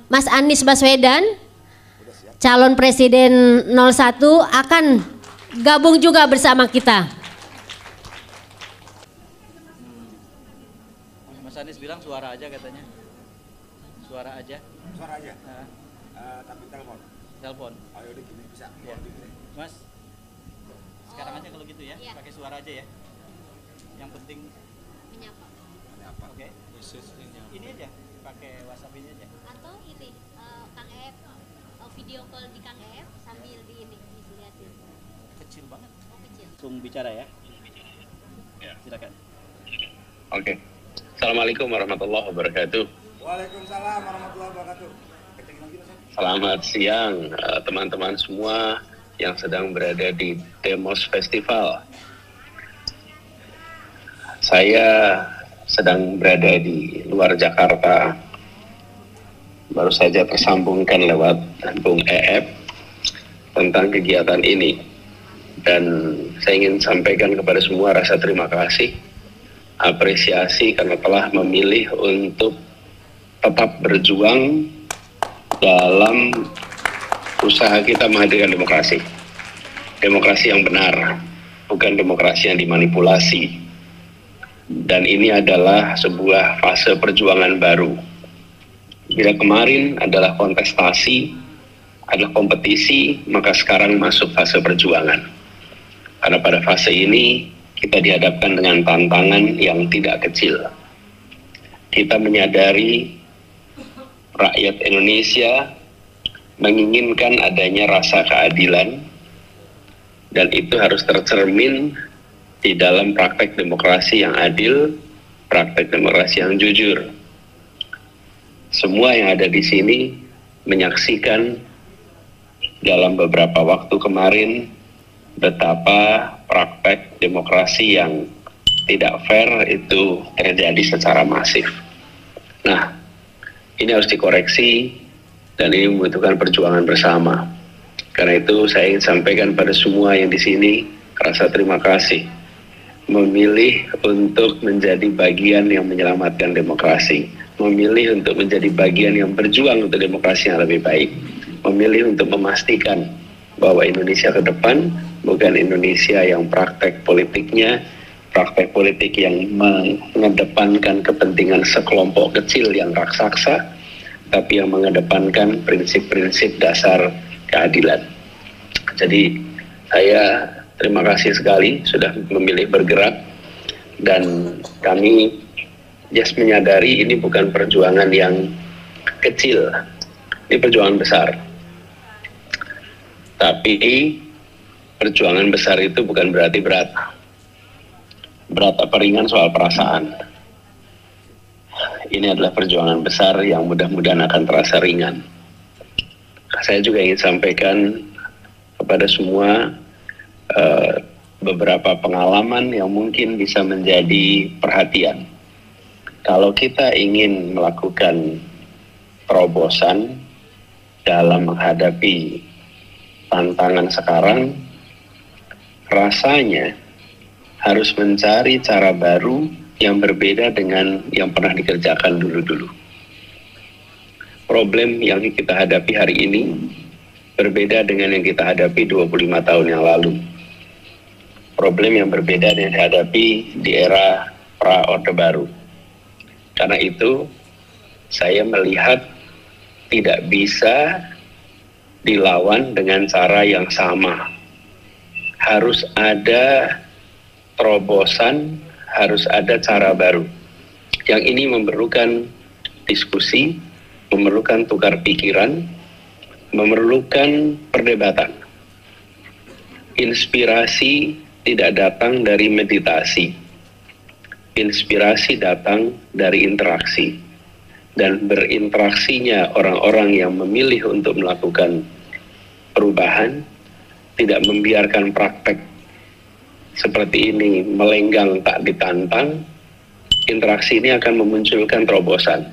Mas Anies Baswedan, calon presiden 01, akan gabung juga bersama kita. Mas Anies bilang suara aja katanya. Suara aja. Suara aja. Tapi telepon. Telepon. Ayo deh gini bisa. Ya. Mas, sekarang aja kalau gitu ya, pakai suara aja ya. Yang penting Menyapa. Oke. Ini aja, pakai WhatsApp ini aja. Atau ini Kang Ef, video call di Kang Ef sambil di ini dilihatin. Kecil banget. Oh, kecil. Langsung bicara ya. Ya. Silakan. Oke. Assalamualaikum warahmatullahi wabarakatuh. Waalaikumsalam warahmatullahi wabarakatuh. Selamat siang teman-teman semua yang sedang berada di Demos Festival. Saya sedang berada di luar Jakarta. Baru saja tersambungkan lewat Bung EF tentang kegiatan ini. Dan saya ingin sampaikan kepada semua rasa terima kasih, apresiasi karena telah memilih untuk tetap berjuang dalam usaha kita menghadirkan demokrasi. Demokrasi yang benar, bukan demokrasi yang dimanipulasi. Dan ini adalah sebuah fase perjuangan baru. Bila kemarin adalah kontestasi, adalah kompetisi, maka sekarang masuk fase perjuangan. Karena pada fase ini kita dihadapkan dengan tantangan yang tidak kecil. Kita menyadari rakyat Indonesia menginginkan adanya rasa keadilan, dan itu harus tercermin di dalam praktek demokrasi yang adil, praktek demokrasi yang jujur. Semua yang ada di sini menyaksikan dalam beberapa waktu kemarin betapa praktek demokrasi yang tidak fair itu terjadi secara masif. Nah, ini harus dikoreksi dan ini membutuhkan perjuangan bersama. Karena itu saya ingin sampaikan pada semua yang di sini rasa terima kasih memilih untuk menjadi bagian yang menyelamatkan demokrasi, memilih untuk menjadi bagian yang berjuang untuk demokrasi yang lebih baik, memilih untuk memastikan bahwa Indonesia ke depan bukan Indonesia yang praktek politiknya, praktek politik yang mengedepankan kepentingan sekelompok kecil yang raksasa, tapi yang mengedepankan prinsip-prinsip dasar keadilan. Jadi saya terima kasih sekali sudah memilih bergerak, dan kami just menyadari ini bukan perjuangan yang kecil, ini perjuangan besar. Tapi perjuangan besar itu bukan berarti berat. Berat apa ringan soal perasaan. Ini adalah perjuangan besar yang mudah-mudahan akan terasa ringan. Saya juga ingin sampaikan kepada semua beberapa pengalaman yang mungkin bisa menjadi perhatian. Kalau kita ingin melakukan terobosan dalam menghadapi tantangan sekarang, rasanya harus mencari cara baru yang berbeda dengan yang pernah dikerjakan dulu-dulu. Problem yang kita hadapi hari ini berbeda dengan yang kita hadapi 25 tahun yang lalu. Problem yang berbeda dengan yang dihadapi di era pra-Orde Baru. Karena itu, saya melihat tidak bisa dilawan dengan cara yang sama. Harus ada terobosan, harus ada cara baru. Yang ini memerlukan diskusi, memerlukan tukar pikiran, memerlukan perdebatan. Inspirasi tidak datang dari meditasi. Inspirasi datang dari interaksi. Dan berinteraksinya orang-orang yang memilih untuk melakukan perubahan, tidak membiarkan praktek seperti ini melenggang tak ditantang, interaksi ini akan memunculkan terobosan.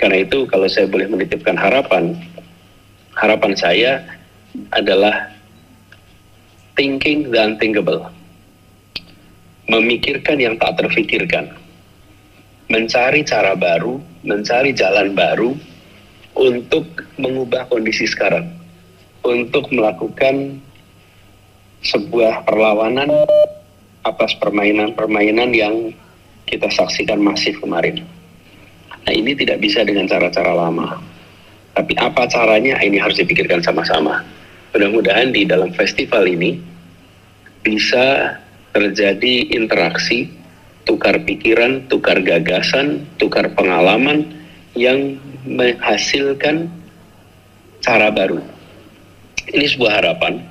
Karena itu kalau saya boleh menitipkan harapan saya adalah thinking the unthinkable. Memikirkan yang tak terfikirkan. Mencari cara baru, mencari jalan baru untuk mengubah kondisi sekarang, untuk melakukan sebuah perlawanan atas permainan-permainan yang kita saksikan masif kemarin. Nah, ini tidak bisa dengan cara-cara lama. Tapi apa caranya, ini harus dipikirkan sama-sama. Mudah-mudahan di dalam festival ini bisa terjadi interaksi, tukar pikiran, tukar gagasan, tukar pengalaman yang menghasilkan cara baru. Ini sebuah harapan,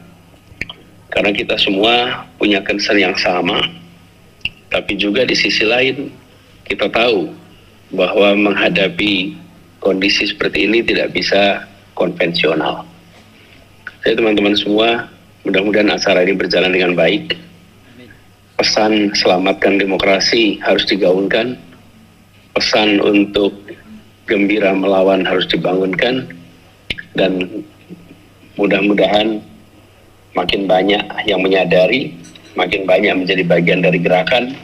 karena kita semua punya concern yang sama, tapi juga di sisi lain kita tahu bahwa menghadapi kondisi seperti ini tidak bisa konvensional. Jadi teman-teman semua, mudah-mudahan acara ini berjalan dengan baik. Pesan selamatkan demokrasi harus digaungkan. Pesan untuk gembira melawan harus dibangunkan. Dan mudah-mudahan makin banyak yang menyadari, makin banyak menjadi bagian dari gerakan,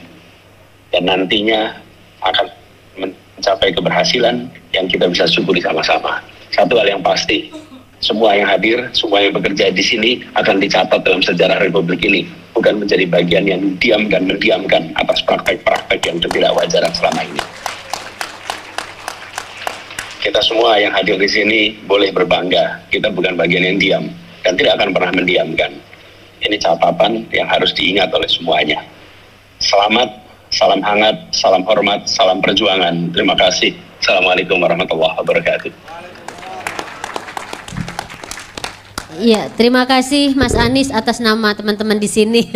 dan nantinya akan mencapai keberhasilan yang kita bisa syukuri sama-sama. Satu hal yang pasti, semua yang hadir, semua yang bekerja di sini akan dicatat dalam sejarah Republik ini, bukan menjadi bagian yang diam dan mendiamkan atas praktek-praktek yang ketidakwajaran selama ini. Kita semua yang hadir di sini boleh berbangga, kita bukan bagian yang diam dan tidak akan pernah mendiamkan. Ini catatan yang harus diingat oleh semuanya. Selamat, salam hangat, salam hormat, salam perjuangan. Terima kasih. Assalamualaikum warahmatullahi wabarakatuh. Iya, terima kasih Mas Anies atas nama teman-teman di sini.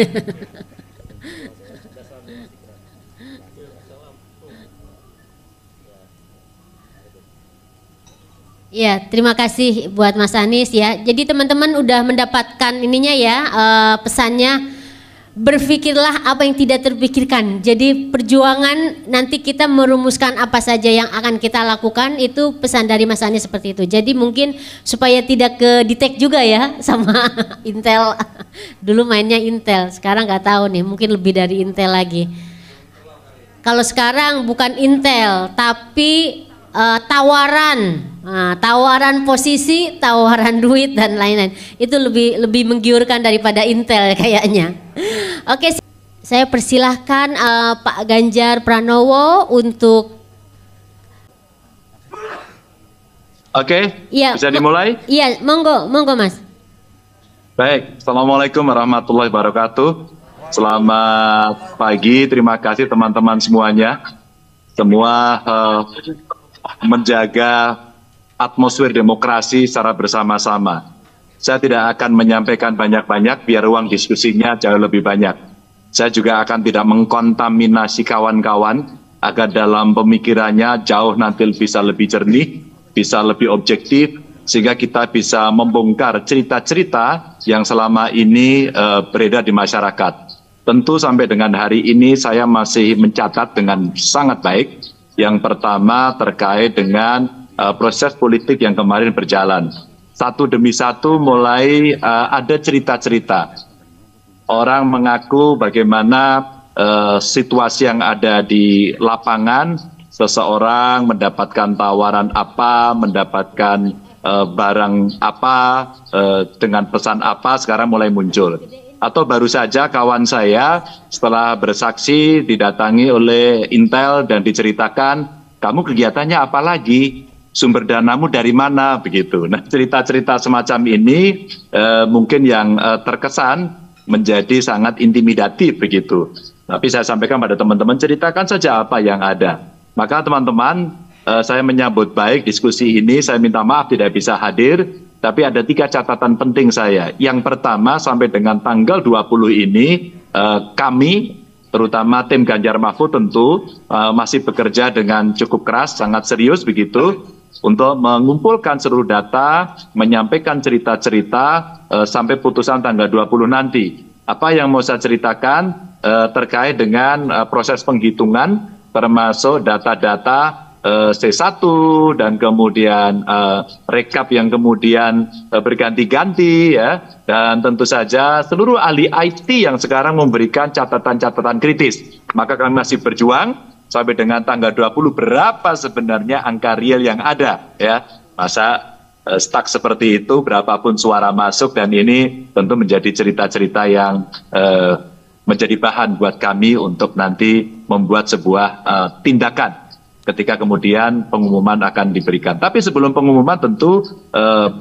Ya, terima kasih buat Mas Anies ya. Jadi teman-teman udah mendapatkan ininya ya, pesannya. Berpikirlah apa yang tidak terpikirkan. Jadi perjuangan nanti kita merumuskan apa saja yang akan kita lakukan, itu pesan dari Mas Anies seperti itu. Jadi mungkin supaya tidak ke detect juga ya sama Intel. Dulu mainnya Intel, sekarang nggak tahu nih, mungkin lebih dari Intel lagi. Kalau sekarang bukan Intel, tapi tawaran, tawaran posisi, tawaran duit dan lain-lain. Itu lebih menggiurkan daripada Intel kayaknya. Oke, saya persilahkan Pak Ganjar Pranowo untuk. Oke, ya, bisa dimulai? Iya, monggo Mas. Baik, Assalamualaikum warahmatullahi wabarakatuh. Selamat pagi, terima kasih teman-teman semuanya. Semua menjaga atmosfer demokrasi secara bersama-sama. Saya tidak akan menyampaikan banyak-banyak biar ruang diskusinya jauh lebih banyak. Saya juga akan tidak mengkontaminasi kawan-kawan agar dalam pemikirannya jauh nanti bisa lebih jernih, bisa lebih objektif, sehingga kita bisa membongkar cerita-cerita yang selama ini beredar di masyarakat. Tentu sampai dengan hari ini saya masih mencatat dengan sangat baik. Yang pertama terkait dengan proses politik yang kemarin berjalan. Satu demi satu mulai ada cerita-cerita. Orang mengaku bagaimana situasi yang ada di lapangan, seseorang mendapatkan tawaran apa, mendapatkan barang apa, dengan pesan apa, sekarang mulai muncul. Atau baru saja kawan saya setelah bersaksi didatangi oleh Intel dan diceritakan, kamu kegiatannya apa lagi? Sumber danamu dari mana? Begitu. Nah, cerita-cerita semacam ini mungkin yang terkesan menjadi sangat intimidatif begitu. Tapi saya sampaikan pada teman-teman, ceritakan saja apa yang ada. Maka teman-teman, saya menyambut baik diskusi ini. Saya minta maaf tidak bisa hadir, tapi ada 3 catatan penting saya. Yang pertama, sampai dengan tanggal 20 ini kami, terutama tim Ganjar Mahfud tentu masih bekerja dengan cukup keras, sangat serius begitu, untuk mengumpulkan seluruh data, menyampaikan cerita-cerita sampai putusan tanggal 20 nanti. Apa yang mau saya ceritakan terkait dengan proses penghitungan, termasuk data-data C1 dan kemudian rekap yang kemudian berganti-ganti ya, dan tentu saja seluruh ahli IT yang sekarang memberikan catatan-catatan kritis. Maka kami masih berjuang sampai dengan tanggal 20 berapa sebenarnya angka real yang ada ya. Masa stuck seperti itu, berapapun suara masuk, dan ini tentu menjadi cerita-cerita yang menjadi bahan buat kami untuk nanti membuat sebuah tindakan ketika kemudian pengumuman akan diberikan. Tapi sebelum pengumuman tentu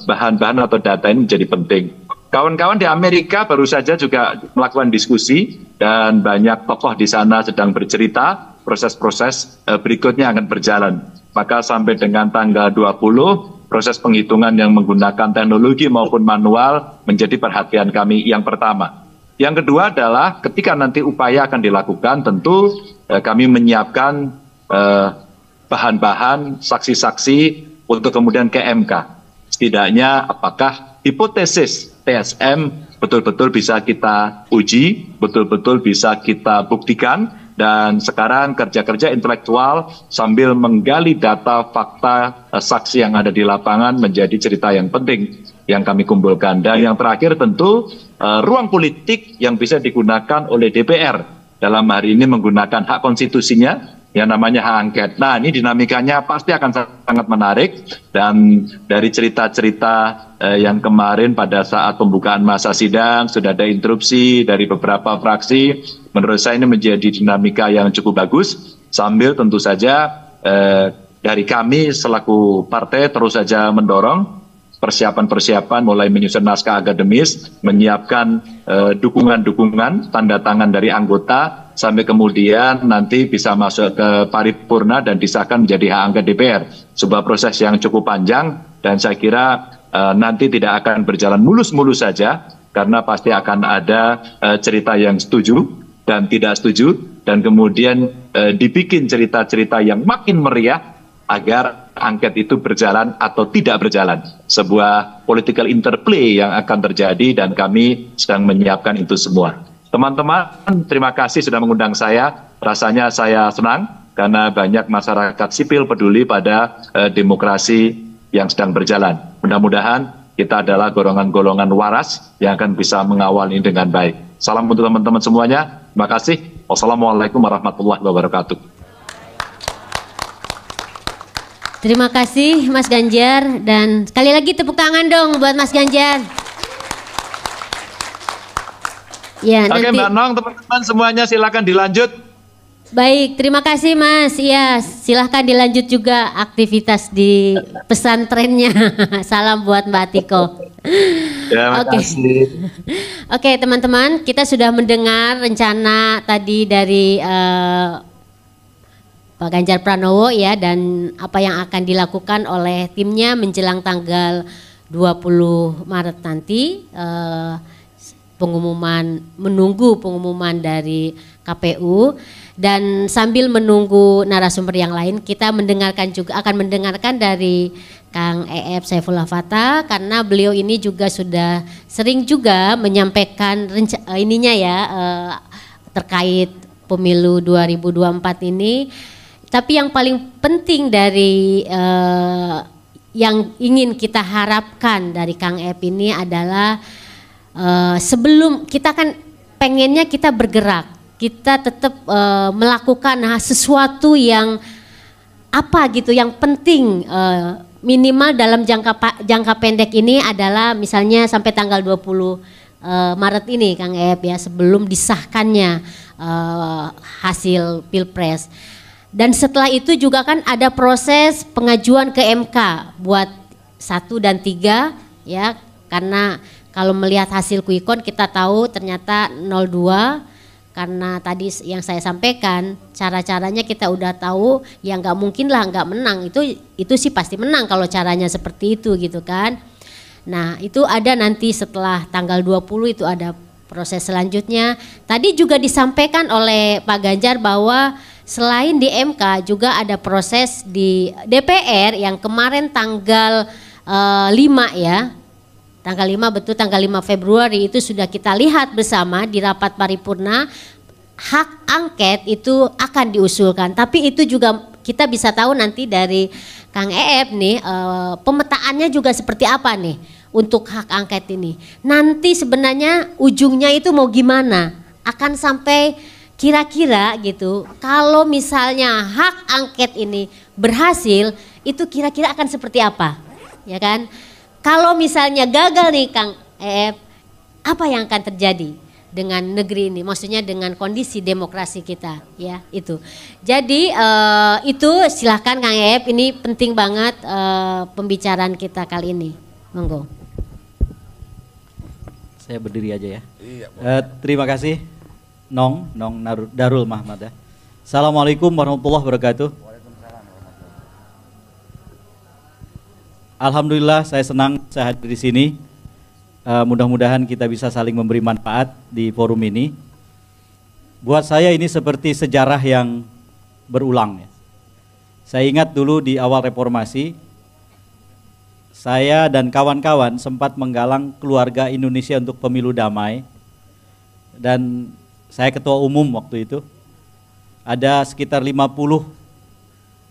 bahan-bahan atau data ini menjadi penting. Kawan-kawan di Amerika baru saja juga melakukan diskusi dan banyak tokoh di sana sedang bercerita proses-proses berikutnya akan berjalan. Maka sampai dengan tanggal 20 proses penghitungan yang menggunakan teknologi maupun manual menjadi perhatian kami yang pertama. Yang kedua adalah ketika nanti upaya akan dilakukan, tentu kami menyiapkan bahan-bahan, saksi-saksi untuk kemudian ke MK. Setidaknya apakah hipotesis TSM betul-betul bisa kita uji, betul-betul bisa kita buktikan, dan sekarang kerja-kerja intelektual sambil menggali data, fakta, saksi yang ada di lapangan menjadi cerita yang penting yang kami kumpulkan. Dan yang terakhir tentu ruang politik yang bisa digunakan oleh DPR dalam hari ini menggunakan hak konstitusinya yang namanya hak angket. Nah, ini dinamikanya pasti akan sangat menarik, dan dari cerita-cerita yang kemarin pada saat pembukaan masa sidang sudah ada interupsi dari beberapa fraksi. Menurut saya ini menjadi dinamika yang cukup bagus, sambil tentu saja dari kami selaku partai terus saja mendorong persiapan-persiapan mulai menyusun naskah akademis, menyiapkan dukungan-dukungan, tanda tangan dari anggota, sampai kemudian nanti bisa masuk ke paripurna dan disahkan menjadi hak angket DPR. Sebuah proses yang cukup panjang, dan saya kira nanti tidak akan berjalan mulus-mulus saja, karena pasti akan ada cerita yang setuju dan tidak setuju, dan kemudian dibikin cerita-cerita yang makin meriah agar angket itu berjalan atau tidak berjalan. Sebuah political interplay yang akan terjadi, dan kami sedang menyiapkan itu semua. Teman-teman, terima kasih sudah mengundang saya. Rasanya saya senang karena banyak masyarakat sipil peduli pada demokrasi yang sedang berjalan. Mudah-mudahan kita adalah golongan-golongan waras yang akan bisa mengawal ini dengan baik. Salam untuk teman-teman semuanya. Terima kasih. Wassalamualaikum warahmatullahi wabarakatuh. Terima kasih Mas Ganjar, dan sekali lagi tepuk tangan dong buat Mas Ganjar. Ya, oke, nanti... Mbak Nong, teman-teman semuanya silakan dilanjut. Baik, terima kasih Mas. Ya, silahkan dilanjut juga aktivitas di pesantrennya. Salam buat Mbak Tiko. Ya, Oke. Oke, teman-teman, kita sudah mendengar rencana tadi dari Pak Ganjar Pranowo ya, dan apa yang akan dilakukan oleh timnya menjelang tanggal 20 Maret nanti, menunggu pengumuman dari KPU, dan sambil menunggu narasumber yang lain kita akan mendengarkan dari Kang E.F. Saifullah Fatha, karena beliau ini juga sudah sering juga menyampaikan terkait pemilu 2024 ini. Tapi yang paling penting dari yang ingin kita harapkan dari Kang Ep ini adalah sebelum kita kan pengennya kita bergerak, kita tetap melakukan sesuatu yang yang penting, minimal dalam jangka pendek ini adalah misalnya sampai tanggal 20 Maret ini Kang Ep ya, sebelum disahkannya hasil Pilpres. Dan setelah itu juga kan ada proses pengajuan ke MK buat 1 dan 3 ya, karena kalau melihat hasil quick count kita tahu ternyata 02, karena tadi yang saya sampaikan cara-caranya kita udah tahu, ya nggak mungkin lah nggak menang, itu sih pasti menang kalau caranya seperti itu gitu kan. Nah itu ada nanti setelah tanggal 20 itu ada proses selanjutnya. Tadi juga disampaikan oleh Pak Ganjar bahwa selain di MK juga ada proses di DPR yang kemarin tanggal 5 ya. Tanggal 5 betul, tanggal 5 Februari itu sudah kita lihat bersama di rapat paripurna, hak angket itu akan diusulkan. Tapi itu juga kita bisa tahu nanti dari Kang E.F. nih pemetaannya juga seperti apa nih untuk hak angket ini. Nanti sebenarnya ujungnya itu mau gimana? Akan sampai kira-kira gitu, kalau misalnya hak angket ini berhasil, itu kira-kira akan seperti apa? ya kan? Kalau misalnya gagal nih Kang Eep, apa yang akan terjadi dengan negeri ini? Maksudnya dengan kondisi demokrasi kita, ya itu. Jadi itu silahkan Kang Eep, ini penting banget pembicaraan kita kali ini. Monggo. Saya berdiri aja ya. Iya, Terima kasih Nong Darul Mahmad. Assalamualaikum warahmatullahi wabarakatuh. Alhamdulillah saya senang saya hadir di sini. Mudah-mudahan kita bisa saling memberi manfaat di forum ini. Buat saya ini seperti sejarah yang berulang. Ya. Saya ingat dulu di awal reformasi, saya dan kawan-kawan sempat menggalang keluarga Indonesia untuk pemilu damai. Dan saya ketua umum waktu itu. Ada sekitar 50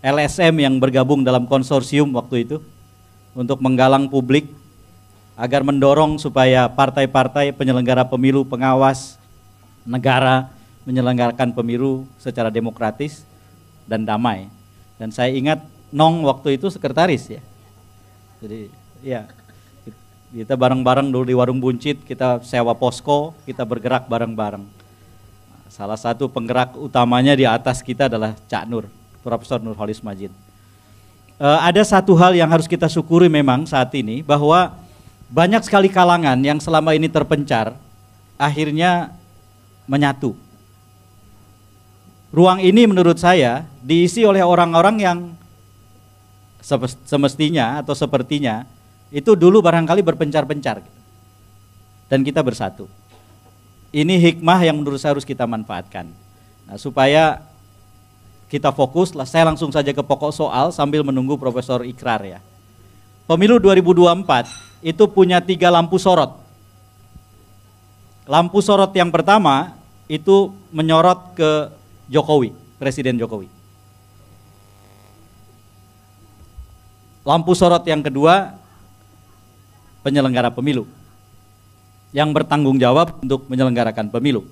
LSM yang bergabung dalam konsorsium waktu itu untuk menggalang publik agar mendorong supaya partai-partai penyelenggara pemilu, pengawas negara menyelenggarakan pemilu secara demokratis dan damai. Dan saya ingat Nong waktu itu sekretaris ya. Jadi ya kita bareng-bareng dulu di Warung Buncit, kita sewa posko, kita bergerak bareng-bareng. Salah satu penggerak utamanya di atas kita adalah Cak Nur, Profesor Nurholis Majid. Ada satu hal yang harus kita syukuri memang saat ini, bahwa banyak sekali kalangan yang selama ini terpencar, akhirnya menyatu. Ruang ini menurut saya diisi oleh orang-orang yang semestinya atau sepertinya itu dulu barangkali berpencar-pencar. Dan kita bersatu. Ini hikmah yang menurut saya harus kita manfaatkan. Nah, supaya kita fokus, saya langsung saja ke pokok soal sambil menunggu Profesor Ikrar ya. Pemilu 2024 itu punya 3 lampu sorot. Lampu sorot yang pertama itu menyorot ke Jokowi, Presiden Jokowi. Lampu sorot yang kedua, penyelenggara pemilu yang bertanggung jawab untuk menyelenggarakan pemilu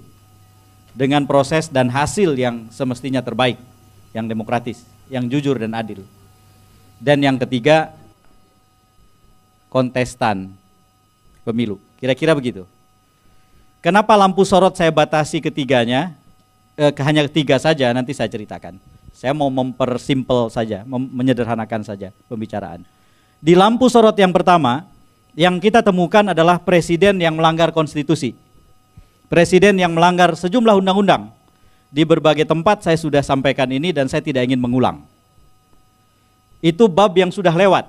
dengan proses dan hasil yang semestinya terbaik, yang demokratis, yang jujur dan adil. Dan yang ketiga, kontestan pemilu. Kira-kira begitu. Kenapa lampu sorot saya batasi ketiganya, hanya 3 saja, nanti saya ceritakan. Saya mau mempersimpel saja, menyederhanakan saja pembicaraan. Di lampu sorot yang pertama, yang kita temukan adalah presiden yang melanggar konstitusi. Presiden yang melanggar sejumlah undang-undang. Di berbagai tempat saya sudah sampaikan ini dan saya tidak ingin mengulang. Itu bab yang sudah lewat.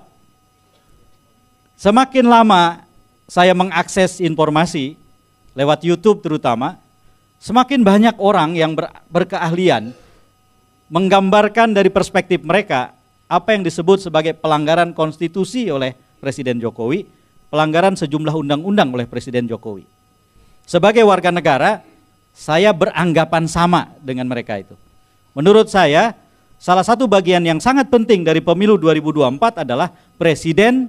Semakin lama saya mengakses informasi, lewat YouTube terutama, semakin banyak orang yang berkeahlian menggambarkan dari perspektif mereka apa yang disebut sebagai pelanggaran konstitusi oleh Presiden Jokowi, pelanggaran sejumlah undang-undang oleh Presiden Jokowi. Sebagai warga negara, saya beranggapan sama dengan mereka itu. Menurut saya, salah satu bagian yang sangat penting dari pemilu 2024 adalah Presiden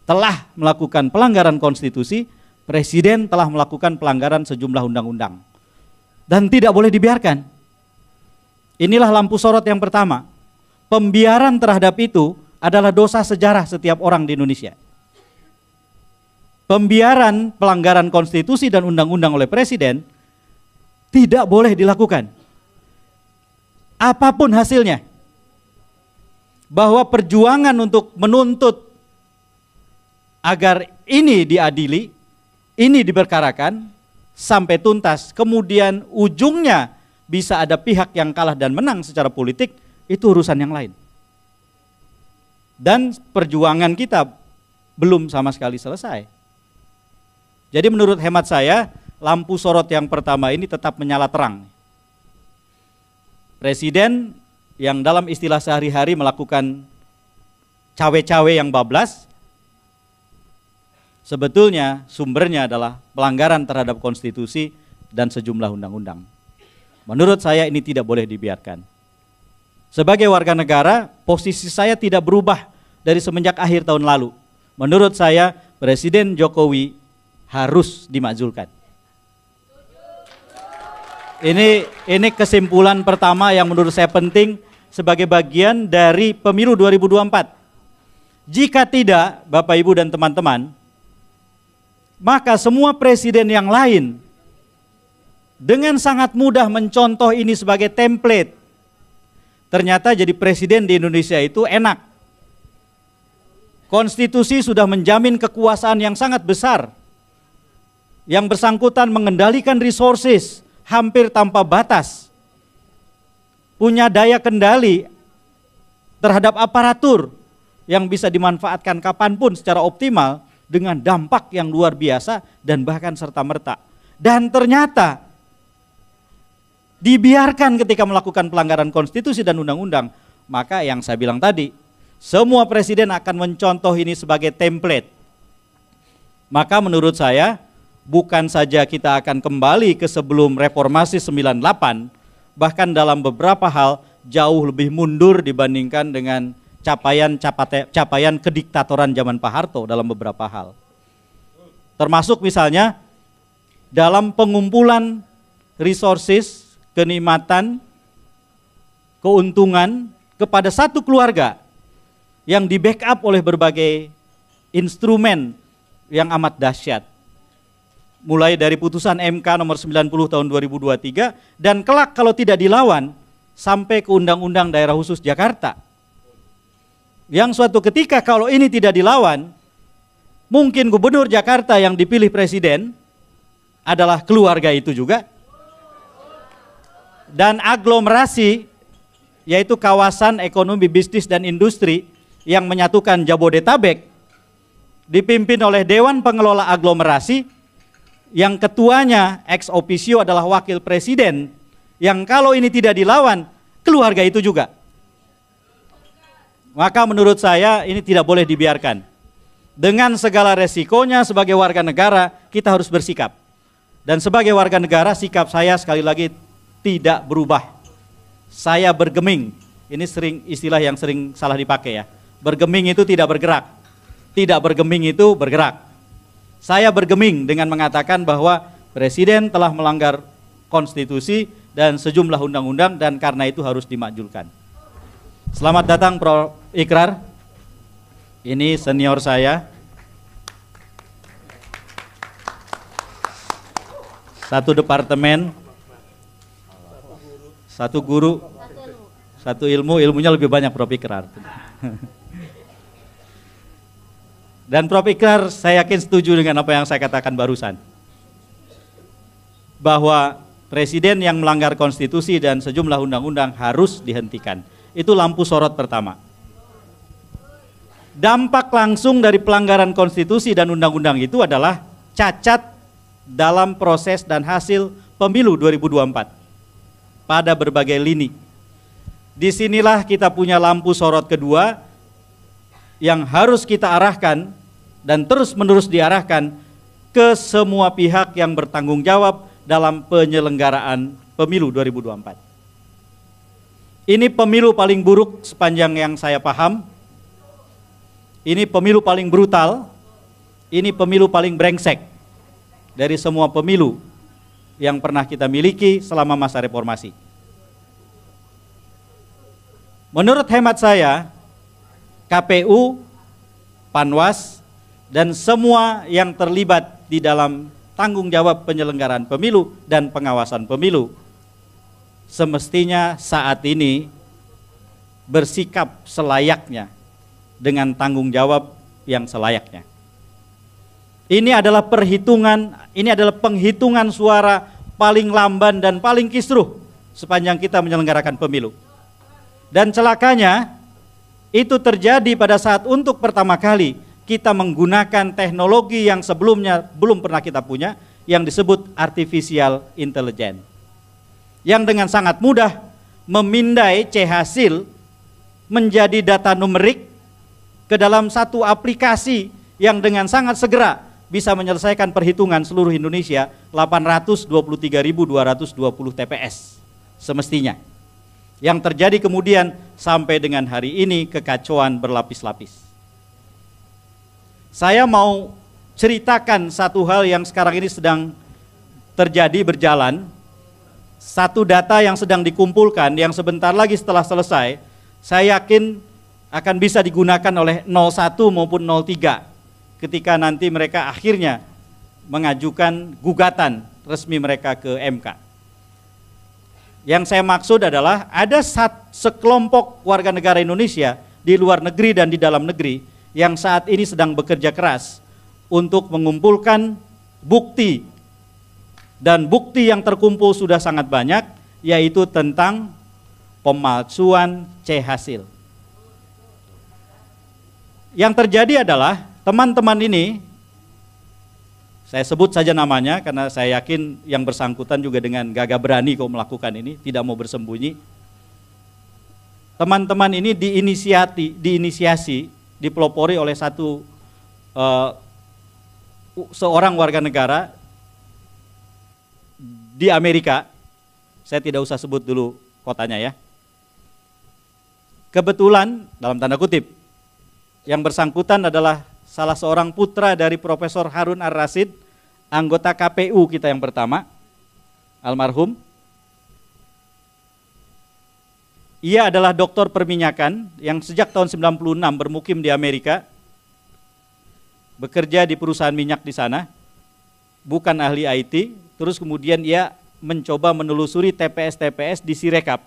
telah melakukan pelanggaran konstitusi, Presiden telah melakukan pelanggaran sejumlah undang-undang. Dan tidak boleh dibiarkan. Inilah lampu sorot yang pertama. Pembiaran terhadap itu adalah dosa sejarah setiap orang di Indonesia. Pembiaran pelanggaran konstitusi dan undang-undang oleh presiden tidak boleh dilakukan. Apapun hasilnya. Bahwa perjuangan untuk menuntut agar ini diadili, ini diperkarakan sampai tuntas, kemudian ujungnya bisa ada pihak yang kalah dan menang secara politik, itu urusan yang lain. Dan perjuangan kita belum sama sekali selesai. Jadi menurut hemat saya, lampu sorot yang pertama ini tetap menyala terang. Presiden yang dalam istilah sehari-hari melakukan cawe-cawe yang bablas, sebetulnya sumbernya adalah pelanggaran terhadap konstitusi dan sejumlah undang-undang. Menurut saya ini tidak boleh dibiarkan. Sebagai warga negara, posisi saya tidak berubah dari semenjak akhir tahun lalu. Menurut saya, Presiden Jokowi harus dimakzulkan. Ini kesimpulan pertama yang menurut saya penting sebagai bagian dari pemilu 2024. Jika tidak, Bapak Ibu dan teman-teman, maka semua presiden yang lain dengan sangat mudah mencontoh ini sebagai template. Ternyata jadi presiden di Indonesia itu enak. Konstitusi sudah menjamin kekuasaan yang sangat besar. Yang bersangkutan mengendalikan resources hampir tanpa batas. Punya daya kendali terhadap aparatur yang bisa dimanfaatkan kapanpun secara optimal dengan dampak yang luar biasa dan bahkan serta-merta. Dan ternyata dibiarkan ketika melakukan pelanggaran konstitusi dan undang-undang, maka yang saya bilang tadi, semua presiden akan mencontoh ini sebagai template. Maka menurut saya, bukan saja kita akan kembali ke sebelum reformasi 98, bahkan dalam beberapa hal jauh lebih mundur dibandingkan dengan capaian kediktatoran zaman Pak Harto dalam beberapa hal. Termasuk misalnya dalam pengumpulan resources, kenikmatan, keuntungan kepada satu keluarga yang di backup oleh berbagai instrumen yang amat dahsyat. Mulai dari putusan MK nomor 90 tahun 2023 dan kelak kalau tidak dilawan sampai ke Undang-Undang Daerah Khusus Jakarta. Yang suatu ketika kalau ini tidak dilawan, mungkin gubernur Jakarta yang dipilih presiden adalah keluarga itu juga. Dan aglomerasi, yaitu kawasan ekonomi, bisnis, dan industri yang menyatukan Jabodetabek, dipimpin oleh Dewan Pengelola Aglomerasi, yang ketuanya ex officio adalah wakil presiden, yang kalau ini tidak dilawan, keluarga itu juga. Maka menurut saya ini tidak boleh dibiarkan. Dengan segala resikonya sebagai warga negara, kita harus bersikap. Dan sebagai warga negara, sikap saya sekali lagi tidak berubah. Saya bergeming. Ini istilah yang sering salah dipakai ya. Bergeming itu tidak bergerak. Tidak bergeming itu bergerak. Saya bergeming dengan mengatakan bahwa presiden telah melanggar konstitusi dan sejumlah undang-undang dan karena itu harus dimakjulkan. Selamat datang Prof. Ikrar. Ini senior saya. Satu departemen, satu guru, satu ilmu, ilmunya lebih banyak Prof. Ikrar. Dan Prof. Ikrar saya yakin setuju dengan apa yang saya katakan barusan. Bahwa presiden yang melanggar konstitusi dan sejumlah undang-undang harus dihentikan. Itu lampu sorot pertama. Dampak langsung dari pelanggaran konstitusi dan undang-undang itu adalah cacat dalam proses dan hasil pemilu 2024 pada berbagai lini. Disinilah kita punya lampu sorot kedua yang harus kita arahkan dan terus-menerus diarahkan ke semua pihak yang bertanggung jawab dalam penyelenggaraan pemilu 2024. Ini pemilu paling buruk sepanjang yang saya paham. Ini pemilu paling brutal. Ini pemilu paling brengsek dari semua pemilu yang pernah kita miliki selama masa reformasi. Menurut hemat saya, KPU, Panwas, dan semua yang terlibat di dalam tanggung jawab penyelenggaraan pemilu dan pengawasan pemilu semestinya saat ini bersikap selayaknya dengan tanggung jawab yang selayaknya. Ini adalah penghitungan suara paling lamban dan paling kisruh sepanjang kita menyelenggarakan pemilu. Dan celakanya itu terjadi pada saat untuk pertama kali kita menggunakan teknologi yang sebelumnya belum pernah kita punya, yang disebut artificial intelligence. Yang dengan sangat mudah memindai C-hasil menjadi data numerik ke dalam satu aplikasi yang dengan sangat segera bisa menyelesaikan perhitungan seluruh Indonesia 823.220 TPS semestinya. Yang terjadi kemudian sampai dengan hari ini kekacauan berlapis-lapis. Saya mau ceritakan satu hal yang sekarang ini sedang terjadi berjalan. Satu data yang sedang dikumpulkan yang sebentar lagi setelah selesai, saya yakin akan bisa digunakan oleh 01 maupun 03 ketika nanti mereka akhirnya mengajukan gugatan resmi mereka ke MK. Yang saya maksud adalah ada sekelompok warga negara Indonesia di luar negeri dan di dalam negeri yang saat ini sedang bekerja keras untuk mengumpulkan bukti, dan bukti yang terkumpul sudah sangat banyak, yaitu tentang pemalsuan C hasil. Yang terjadi adalah teman-teman ini, saya sebut saja namanya karena saya yakin yang bersangkutan juga dengan gagah berani kok melakukan ini, tidak mau bersembunyi. Teman-teman ini diinisiasi, dipelopori oleh seorang warga negara di Amerika. Saya tidak usah sebut dulu kotanya ya. Kebetulan, dalam tanda kutip, yang bersangkutan adalah salah seorang putra dari Profesor Harun Ar-Rasyid, anggota KPU kita yang pertama, almarhum. Ia adalah doktor perminyakan yang sejak tahun 96 bermukim di Amerika, bekerja di perusahaan minyak di sana, bukan ahli IT, terus kemudian ia mencoba menelusuri TPS-TPS di Sirekap,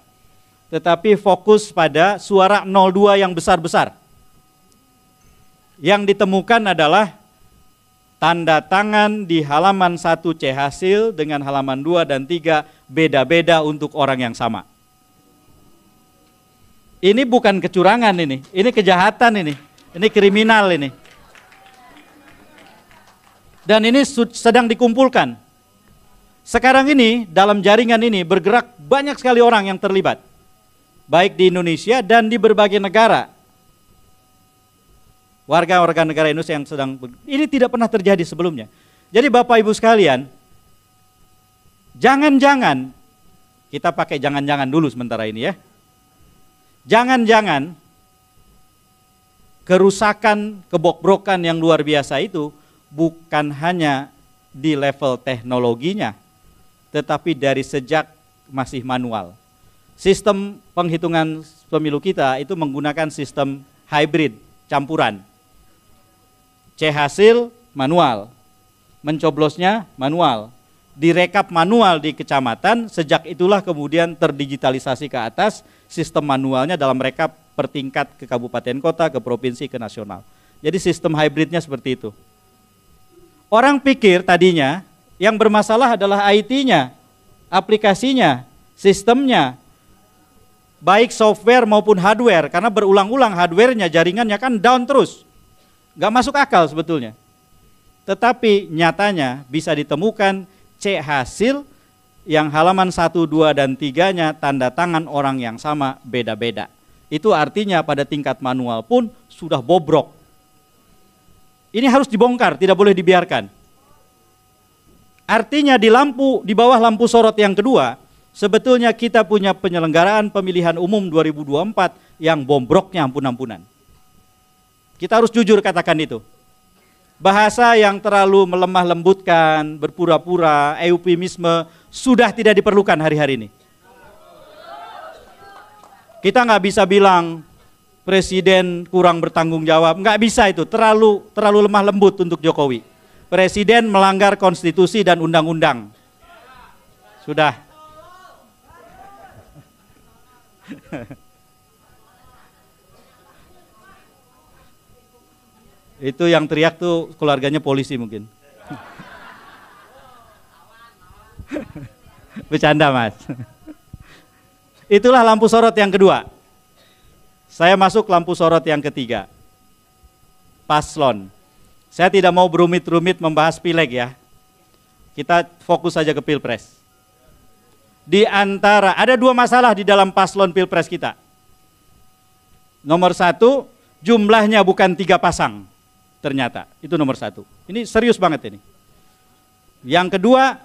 tetapi fokus pada suara 02 yang besar-besar. Yang ditemukan adalah tanda tangan di halaman 1 C hasil dengan halaman 2 dan 3 beda-beda untuk orang yang sama. Ini bukan kecurangan ini kejahatan ini kriminal ini. Dan ini sedang dikumpulkan. Sekarang ini dalam jaringan ini bergerak banyak sekali orang yang terlibat. Baik di Indonesia dan di berbagai negara. Warga-warga negara Indonesia yang ini tidak pernah terjadi sebelumnya. Jadi Bapak Ibu sekalian, jangan-jangan, kita pakai jangan-jangan dulu sementara ini ya. Jangan-jangan kerusakan, kebobrokan yang luar biasa itu bukan hanya di level teknologinya, tetapi dari sejak masih manual. Sistem penghitungan pemilu kita itu menggunakan sistem hybrid, campuran. C hasil manual, mencoblosnya manual, direkap manual di kecamatan, sejak itulah kemudian terdigitalisasi ke atas, sistem manualnya dalam rekap per tingkat ke kabupaten kota, ke provinsi, ke nasional. Jadi sistem hybridnya seperti itu. Orang pikir tadinya yang bermasalah adalah IT-nya, aplikasinya, sistemnya, baik software maupun hardware, karena berulang-ulang hardware-nya, jaringannya kan down terus. Gak masuk akal sebetulnya. Tetapi nyatanya bisa ditemukan C hasil yang halaman 1, 2, dan 3-nya tanda tangan orang yang sama beda-beda. Itu artinya pada tingkat manual pun sudah bobrok. Ini harus dibongkar, tidak boleh dibiarkan. Artinya di bawah lampu sorot yang kedua, sebetulnya kita punya penyelenggaraan pemilihan umum 2024 yang bombroknya ampun-ampunan. Kita harus jujur katakan itu. Bahasa yang terlalu melemah lembutkan, berpura-pura, eufemisme sudah tidak diperlukan hari-hari ini. Kita nggak bisa bilang presiden kurang bertanggung jawab, nggak bisa itu, terlalu lemah lembut untuk Jokowi. Presiden melanggar konstitusi dan undang-undang. Sudah. Itu yang teriak tuh keluarganya polisi mungkin. Bercanda Mas. Itulah lampu sorot yang kedua. Saya masuk lampu sorot yang ketiga. Paslon. Saya tidak mau berumit-rumit membahas pileg ya. Kita fokus saja ke pilpres. Di antara, ada dua masalah di dalam paslon pilpres kita. Nomor satu, jumlahnya bukan 3 pasang. Ternyata, itu nomor satu. Ini serius banget ini. Yang kedua,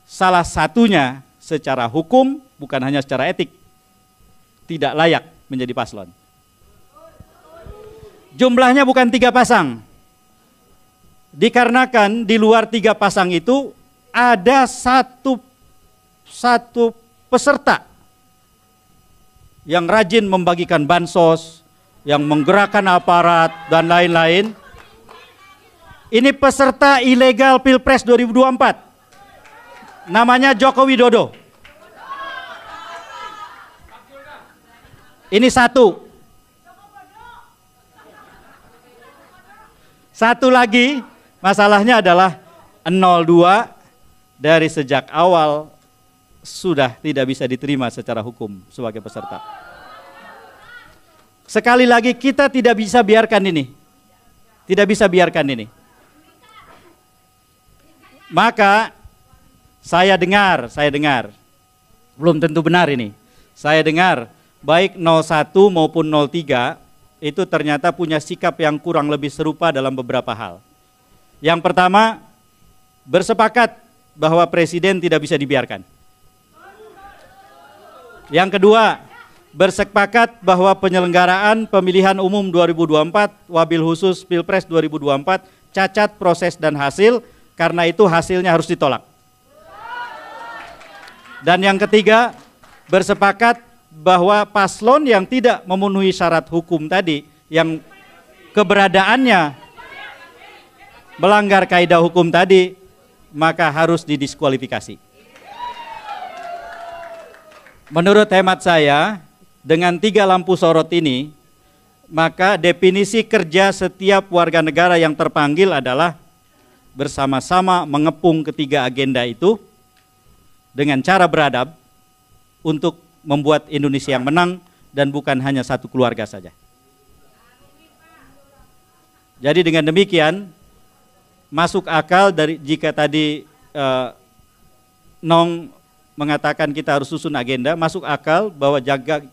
salah satunya secara hukum, bukan hanya secara etik, tidak layak menjadi paslon. Jumlahnya bukan 3 pasang. Dikarenakan di luar 3 pasang itu ada satu peserta yang rajin membagikan bansos, yang menggerakkan aparat dan lain-lain. Ini peserta ilegal Pilpres 2024. Namanya Joko Widodo. Ini satu. Satu lagi masalahnya adalah 02 dari sejak awal sudah tidak bisa diterima secara hukum sebagai peserta. Sekali lagi kita tidak bisa biarkan ini. Tidak bisa biarkan ini. Maka saya dengar, belum tentu benar ini. Saya dengar baik 01 maupun 03 itu ternyata punya sikap yang kurang lebih serupa dalam beberapa hal. Yang pertama, bersepakat bahwa presiden tidak bisa dibiarkan. Yang kedua, bersepakat bahwa penyelenggaraan pemilihan umum 2024, wabil khusus Pilpres 2024, cacat proses dan hasil, karena itu hasilnya harus ditolak. Dan yang ketiga, bersepakat bahwa paslon yang tidak memenuhi syarat hukum tadi, yang keberadaannya melanggar kaidah hukum tadi, maka harus didiskualifikasi. Menurut hemat saya, dengan 3 lampu sorot ini, maka definisi kerja setiap warga negara yang terpanggil adalah bersama-sama mengepung ketiga agenda itu dengan cara beradab untuk membuat Indonesia yang menang dan bukan hanya satu keluarga saja. Jadi dengan demikian masuk akal dari jika tadi Nong mengatakan kita harus susun agenda, masuk akal bahwa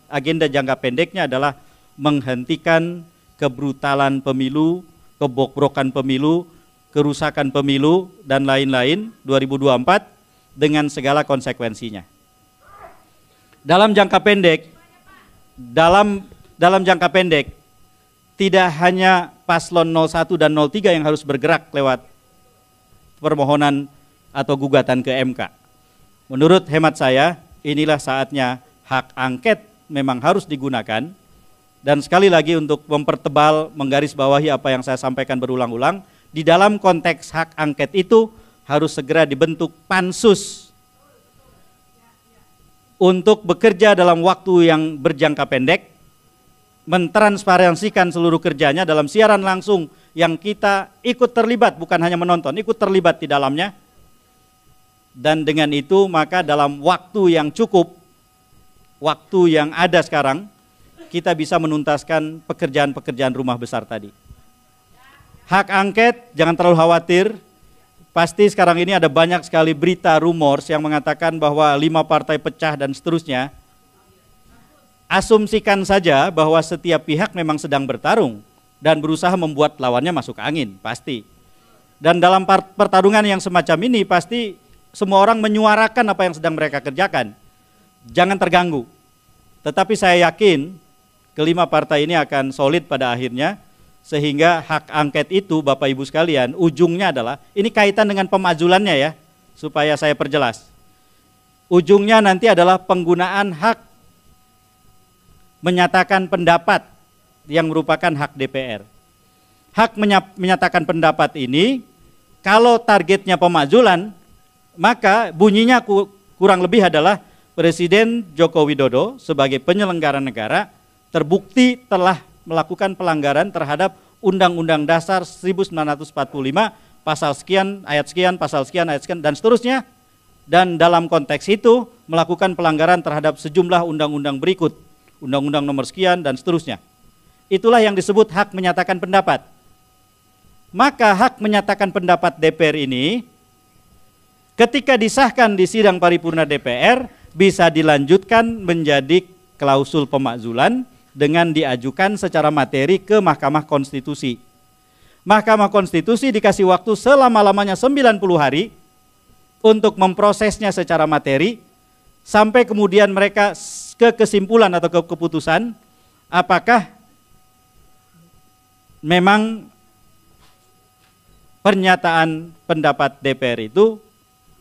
agenda jangka pendeknya adalah menghentikan kebrutalan pemilu, kebobrokan pemilu, kerusakan pemilu dan lain-lain 2024 dengan segala konsekuensinya. Dalam jangka pendek, dalam jangka pendek, tidak hanya paslon 01 dan 03 yang harus bergerak lewat permohonan atau gugatan ke MK. Menurut hemat saya, inilah saatnya hak angket memang harus digunakan. Dan sekali lagi untuk mempertebal, menggarisbawahi apa yang saya sampaikan berulang-ulang, di dalam konteks hak angket itu harus segera dibentuk pansus untuk bekerja dalam waktu yang berjangka pendek, mentransparansikan seluruh kerjanya dalam siaran langsung yang kita ikut terlibat, bukan hanya menonton, ikut terlibat di dalamnya. Dan dengan itu maka dalam waktu yang cukup, waktu yang ada sekarang, kita bisa menuntaskan pekerjaan-pekerjaan rumah besar tadi. Hak angket, jangan terlalu khawatir. Pasti sekarang ini ada banyak sekali berita rumors yang mengatakan bahwa 5 partai pecah dan seterusnya. Asumsikan saja bahwa setiap pihak memang sedang bertarung dan berusaha membuat lawannya masuk angin, pasti. Dan dalam pertarungan yang semacam ini pasti semua orang menyuarakan apa yang sedang mereka kerjakan. Jangan terganggu. Tetapi saya yakin kelima partai ini akan solid pada akhirnya. Sehingga hak angket itu Bapak Ibu sekalian, ujungnya adalah, ini kaitan dengan pemazulannya ya, supaya saya perjelas. Ujungnya nanti adalah penggunaan hak menyatakan pendapat yang merupakan hak DPR. Hak menyatakan pendapat ini, kalau targetnya pemazulan, maka bunyinya kurang lebih adalah Presiden Joko Widodo sebagai penyelenggara negara terbukti telah melakukan pelanggaran terhadap Undang-Undang Dasar 1945, pasal sekian, ayat sekian, pasal sekian, ayat sekian, dan seterusnya. Dan dalam konteks itu melakukan pelanggaran terhadap sejumlah undang-undang berikut, Undang-Undang nomor sekian, dan seterusnya. Itulah yang disebut hak menyatakan pendapat. Maka hak menyatakan pendapat DPR ini, ketika disahkan di sidang paripurna DPR, bisa dilanjutkan menjadi klausul pemakzulan, dengan diajukan secara materi ke Mahkamah Konstitusi. Mahkamah Konstitusi dikasih waktu selama-lamanya 90 hari untuk memprosesnya secara materi, sampai kemudian mereka ke kesimpulan atau ke keputusan apakah memang pernyataan pendapat DPR itu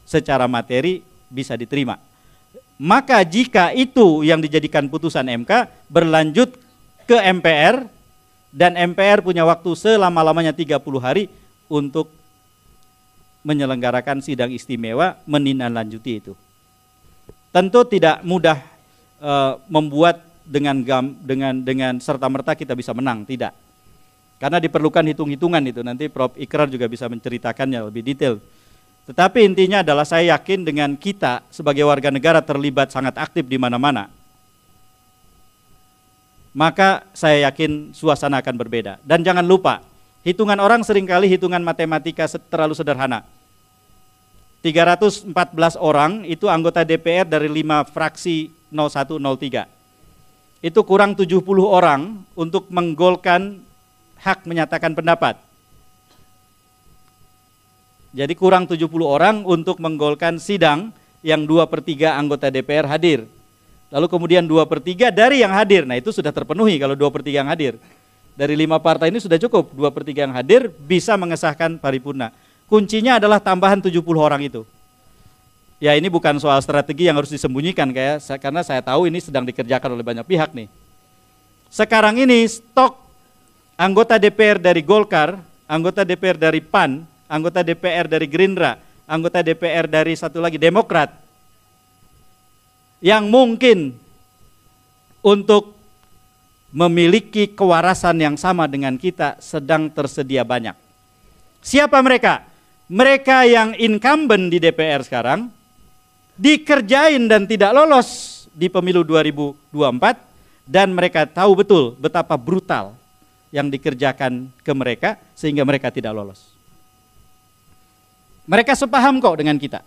secara materi bisa diterima. Maka jika itu yang dijadikan putusan MK berlanjut ke MPR dan MPR punya waktu selama-lamanya 30 hari untuk menyelenggarakan sidang istimewa menindaklanjuti itu. Tentu tidak mudah membuat dengan serta-merta kita bisa menang, tidak. Karena diperlukan hitung-hitungan itu, nanti Prof. Ikrar juga bisa menceritakannya lebih detail. Tetapi intinya adalah saya yakin dengan kita sebagai warga negara terlibat sangat aktif di mana-mana, maka saya yakin suasana akan berbeda. Dan jangan lupa, hitungan orang seringkali hitungan matematika terlalu sederhana. 314 orang itu anggota DPR dari 5 fraksi 01, 03. Itu kurang 70 orang untuk menggolkan hak menyatakan pendapat. Jadi kurang 70 orang untuk menggolkan sidang yang 2/3 anggota DPR hadir. Lalu kemudian 2/3 dari yang hadir, nah itu sudah terpenuhi kalau 2/3 yang hadir. Dari 5 partai ini sudah cukup, 2/3 yang hadir bisa mengesahkan paripurna. Kuncinya adalah tambahan 70 orang itu. Ya ini bukan soal strategi yang harus disembunyikan karena saya tahu ini sedang dikerjakan oleh banyak pihak nih. Sekarang ini stok anggota DPR dari Golkar, anggota DPR dari PAN, anggota DPR dari Gerindra, anggota DPR dari satu lagi Demokrat, yang mungkin untuk memiliki kewarasan yang sama dengan kita sedang tersedia banyak. Siapa mereka? Mereka yang incumbent di DPR sekarang, dikerjain dan tidak lolos di pemilu 2024, dan mereka tahu betul betapa brutal yang dikerjakan ke mereka sehingga mereka tidak lolos. Mereka sepaham kok dengan kita.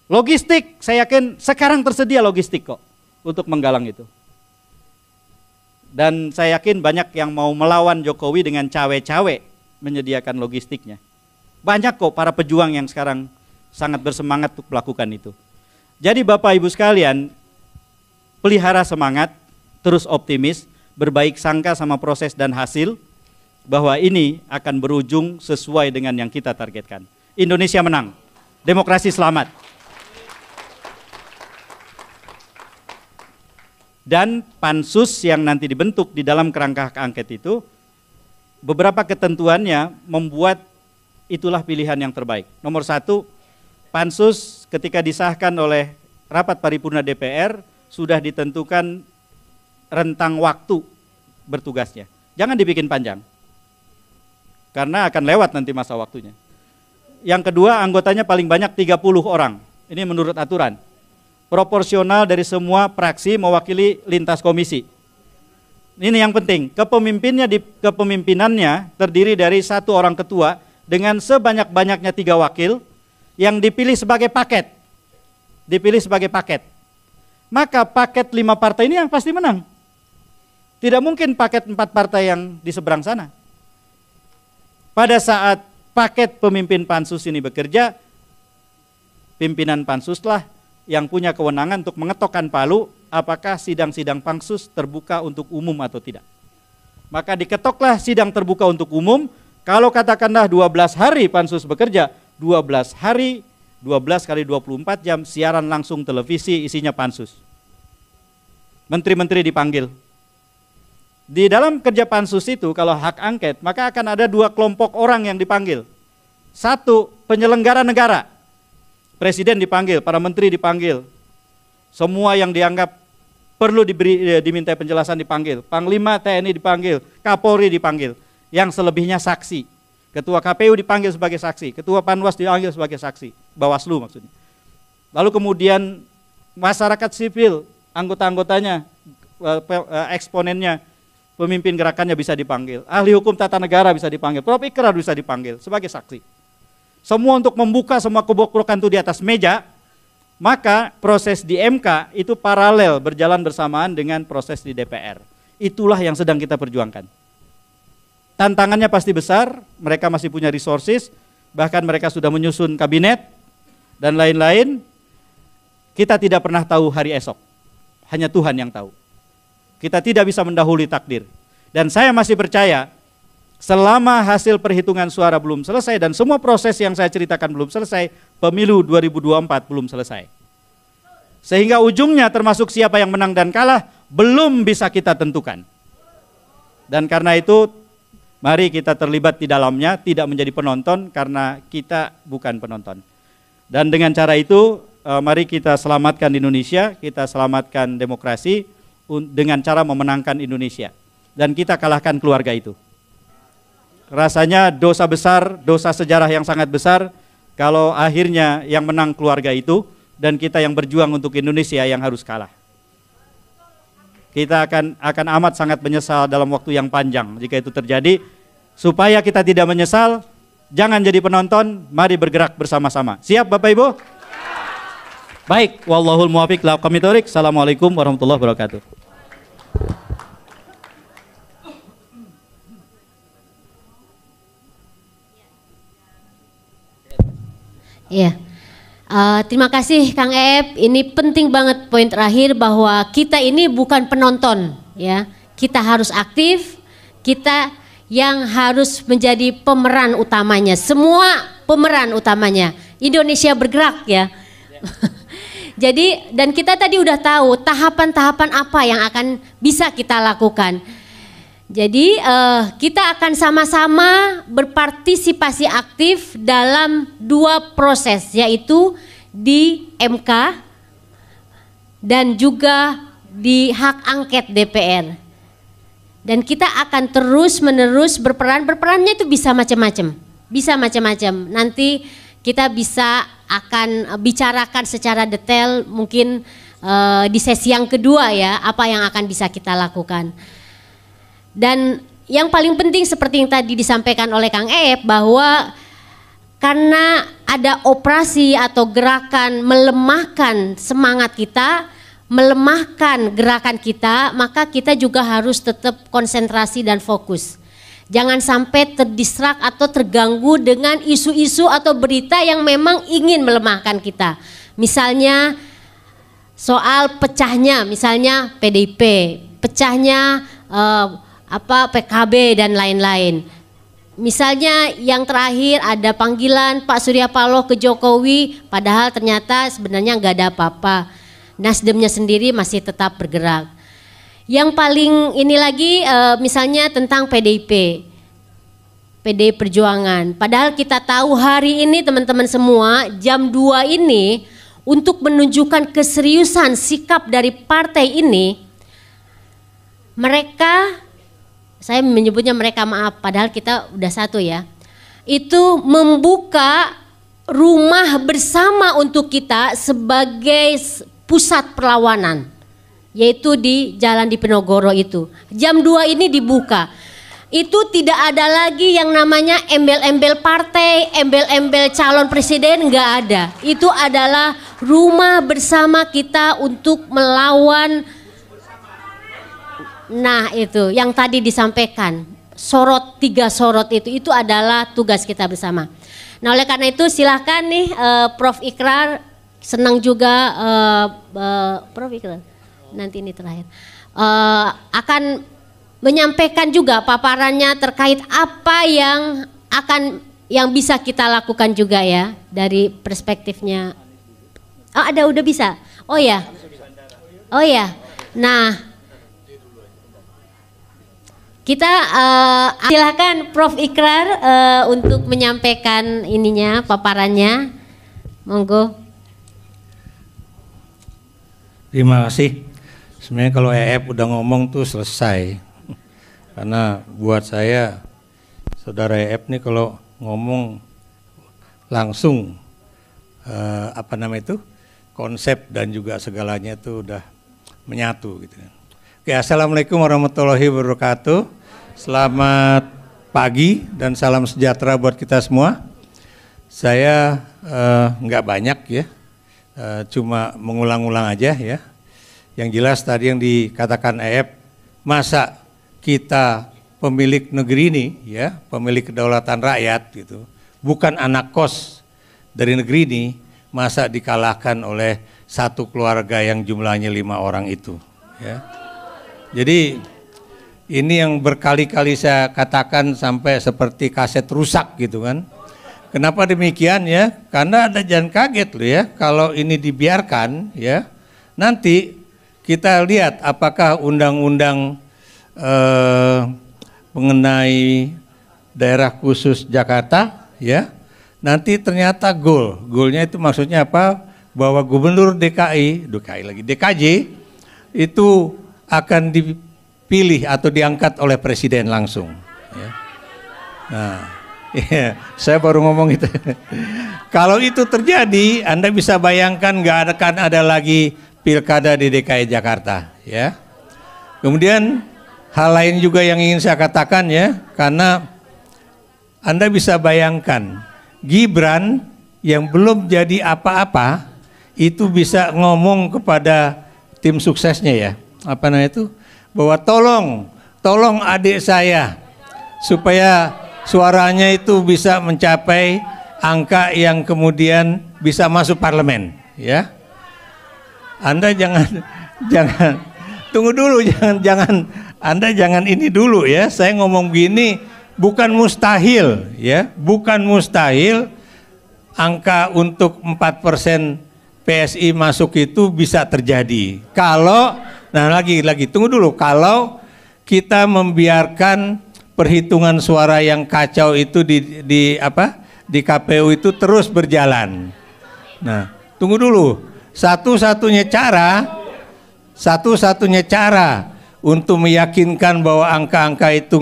Logistik, saya yakin sekarang tersedia logistik kok untuk menggalang itu. Dan saya yakin banyak yang mau melawan Jokowi dengan cawe-cawe menyediakan logistiknya. Banyak kok para pejuang yang sekarang sangat bersemangat untuk melakukan itu. Jadi Bapak Ibu sekalian, pelihara semangat, terus optimis, berbaik sangka sama proses dan hasil, bahwa ini akan berujung sesuai dengan yang kita targetkan. Indonesia menang, demokrasi selamat. Dan pansus yang nanti dibentuk di dalam kerangka hak angket itu, beberapa ketentuannya membuat itulah pilihan yang terbaik. Nomor 1, pansus ketika disahkan oleh rapat paripurna DPR sudah ditentukan rentang waktu bertugasnya. Jangan dibikin panjang, karena akan lewat nanti masa waktunya. Yang kedua, anggotanya paling banyak 30 orang. Ini menurut aturan. Proporsional dari semua fraksi mewakili lintas komisi. Ini yang penting. Kepemimpinannya terdiri dari 1 orang ketua dengan sebanyak-banyaknya 3 wakil yang dipilih sebagai paket. Maka paket 5 partai ini yang pasti menang. Tidak mungkin paket 4 partai yang di seberang sana. Pada saat paket pemimpin pansus ini bekerja, pimpinan pansuslah yang punya kewenangan untuk mengetokkan palu apakah sidang-sidang pansus terbuka untuk umum atau tidak. Maka diketoklah sidang terbuka untuk umum. Kalau katakanlah 12 hari pansus bekerja, 12 hari, 12 kali 24 jam siaran langsung televisi isinya pansus. Menteri-menteri dipanggil. Di dalam kerja pansus itu kalau hak angket maka akan ada 2 kelompok orang yang dipanggil. 1, penyelenggara negara. Presiden dipanggil, para menteri dipanggil. Semua yang dianggap perlu diminta penjelasan dipanggil. Panglima TNI dipanggil, Kapolri dipanggil. Yang selebihnya saksi. Ketua KPU dipanggil sebagai saksi, Ketua Panwas dipanggil sebagai saksi, Bawaslu maksudnya. Lalu kemudian masyarakat sipil, anggota-anggotanya, eksponennya, pemimpin gerakannya bisa dipanggil. Ahli hukum tata negara bisa dipanggil, Prof. Ikrar bisa dipanggil sebagai saksi. Semua untuk membuka semua kebobrokan itu di atas meja, maka proses di MK itu paralel berjalan bersamaan dengan proses di DPR. Itulah yang sedang kita perjuangkan. Tantangannya pasti besar, mereka masih punya resources, bahkan mereka sudah menyusun kabinet dan lain-lain. Kita tidak pernah tahu hari esok, hanya Tuhan yang tahu. Kita tidak bisa mendahului takdir. Dan saya masih percaya, selama hasil perhitungan suara belum selesai dan semua proses yang saya ceritakan belum selesai, pemilu 2024 belum selesai. Sehingga ujungnya termasuk siapa yang menang dan kalah belum bisa kita tentukan. Dan karena itu mari kita terlibat di dalamnya, tidak menjadi penonton karena kita bukan penonton. Dan dengan cara itu mari kita selamatkan Indonesia, kita selamatkan demokrasi dengan cara memenangkan Indonesia. Dan kita kalahkan keluarga itu. Rasanya dosa besar, dosa sejarah yang sangat besar kalau akhirnya yang menang keluarga itu dan kita yang berjuang untuk Indonesia yang harus kalah. Kita akan amat sangat menyesal dalam waktu yang panjang jika itu terjadi. Supaya kita tidak menyesal, jangan jadi penonton, mari bergerak bersama-sama. Siap Bapak Ibu? Baik, wallahul muwaffiq ila aqwamit thoriq. Assalamualaikum warahmatullahi wabarakatuh. Iya. Terima kasih Kang Eep. Ini penting banget poin terakhir bahwa kita ini bukan penonton, ya. Kita harus aktif, kita yang harus menjadi pemeran utamanya. Semua pemeran utamanya. Indonesia bergerak, ya. Jadi dan kita tadi udah tahu tahapan-tahapan apa yang akan bisa kita lakukan. Jadi kita akan sama-sama berpartisipasi aktif dalam dua proses, yaitu di MK dan juga di hak angket DPR. Dan kita akan terus-menerus berperannya itu bisa macam-macam. Nanti kita bisa akan bicarakan secara detail mungkin di sesi yang kedua ya, apa yang akan bisa kita lakukan. Dan yang paling penting seperti yang tadi disampaikan oleh Kang Eep bahwa karena ada operasi atau gerakan melemahkan semangat kita, melemahkan gerakan kita, maka kita juga harus tetap konsentrasi dan fokus. Jangan sampai terdistrak atau terganggu dengan isu-isu atau berita yang memang ingin melemahkan kita. Misalnya soal pecahnya, misalnya PDIP, pecahnya PKB dan lain-lain. Misalnya yang terakhir ada panggilan Pak Surya Paloh ke Jokowi, padahal ternyata sebenarnya nggak ada apa-apa. Nasdemnya sendiri masih tetap bergerak. Yang paling ini lagi misalnya tentang PDI Perjuangan. Padahal kita tahu hari ini teman-teman semua jam 2 ini untuk menunjukkan keseriusan sikap dari partai ini, mereka, saya menyebutnya mereka maaf, padahal kita udah satu ya, itu membuka rumah bersama untuk kita sebagai pusat perlawanan, yaitu di Jalan Diponegoro itu. Jam 2 ini dibuka. Itu tidak ada lagi yang namanya embel-embel partai, embel-embel calon presiden, nggak ada. Itu adalah rumah bersama kita untuk melawan. Nah itu yang tadi disampaikan, sorot 3 sorot itu adalah tugas kita bersama. Nah oleh karena itu silahkan nih Prof. Ikrar, senang juga Prof. Ikrar, nanti ini terakhir, akan menyampaikan juga paparannya terkait apa yang bisa kita lakukan juga ya dari perspektifnya. Oh ada, udah bisa? Oh ya, nah. Kita silakan Prof. Ikrar untuk menyampaikan ininya, paparannya. Monggo. Terima kasih. Sebenarnya kalau EF udah ngomong tuh selesai. Karena buat saya, saudara EF nih kalau ngomong langsung konsep dan juga segalanya itu udah menyatu gitu. Oke, assalamualaikum warahmatullahi wabarakatuh. Selamat pagi dan salam sejahtera buat kita semua. Saya nggak banyak ya, cuma mengulang-ulang aja ya. Yang jelas tadi yang dikatakan EF, masa kita pemilik negeri ini ya, pemilik kedaulatan rakyat gitu, bukan anak kos dari negeri ini, masa dikalahkan oleh satu keluarga yang jumlahnya 5 orang itu ya. Jadi ini yang berkali-kali saya katakan sampai seperti kaset rusak gitu kan. Kenapa demikian ya? Karena ada, jangan kaget loh ya, kalau ini dibiarkan ya, nanti kita lihat apakah undang-undang mengenai daerah khusus Jakarta, ya. Nanti ternyata goalnya itu maksudnya apa? Bahwa Gubernur DKJ itu akan dipilih atau diangkat oleh Presiden langsung. Ya. Nah, iya, saya baru ngomong itu. Kalau itu terjadi, Anda bisa bayangkan nggak akan ada lagi pilkada di DKI Jakarta, ya. Kemudian hal lain juga yang ingin saya katakan, ya, karena Anda bisa bayangkan Gibran yang belum jadi apa-apa itu bisa ngomong kepada tim suksesnya, ya, apa namanya itu, bahwa tolong adik saya supaya suaranya itu bisa mencapai angka yang kemudian bisa masuk parlemen, ya. Anda jangan tunggu dulu, Anda jangan ini dulu, ya. Saya ngomong begini bukan mustahil, ya, bukan mustahil angka untuk 4% PSI masuk itu bisa terjadi. Kalau, nah lagi tunggu dulu, kalau kita membiarkan perhitungan suara yang kacau itu di KPU itu terus berjalan. Nah, tunggu dulu. Satu-satunya cara untuk meyakinkan bahwa angka-angka itu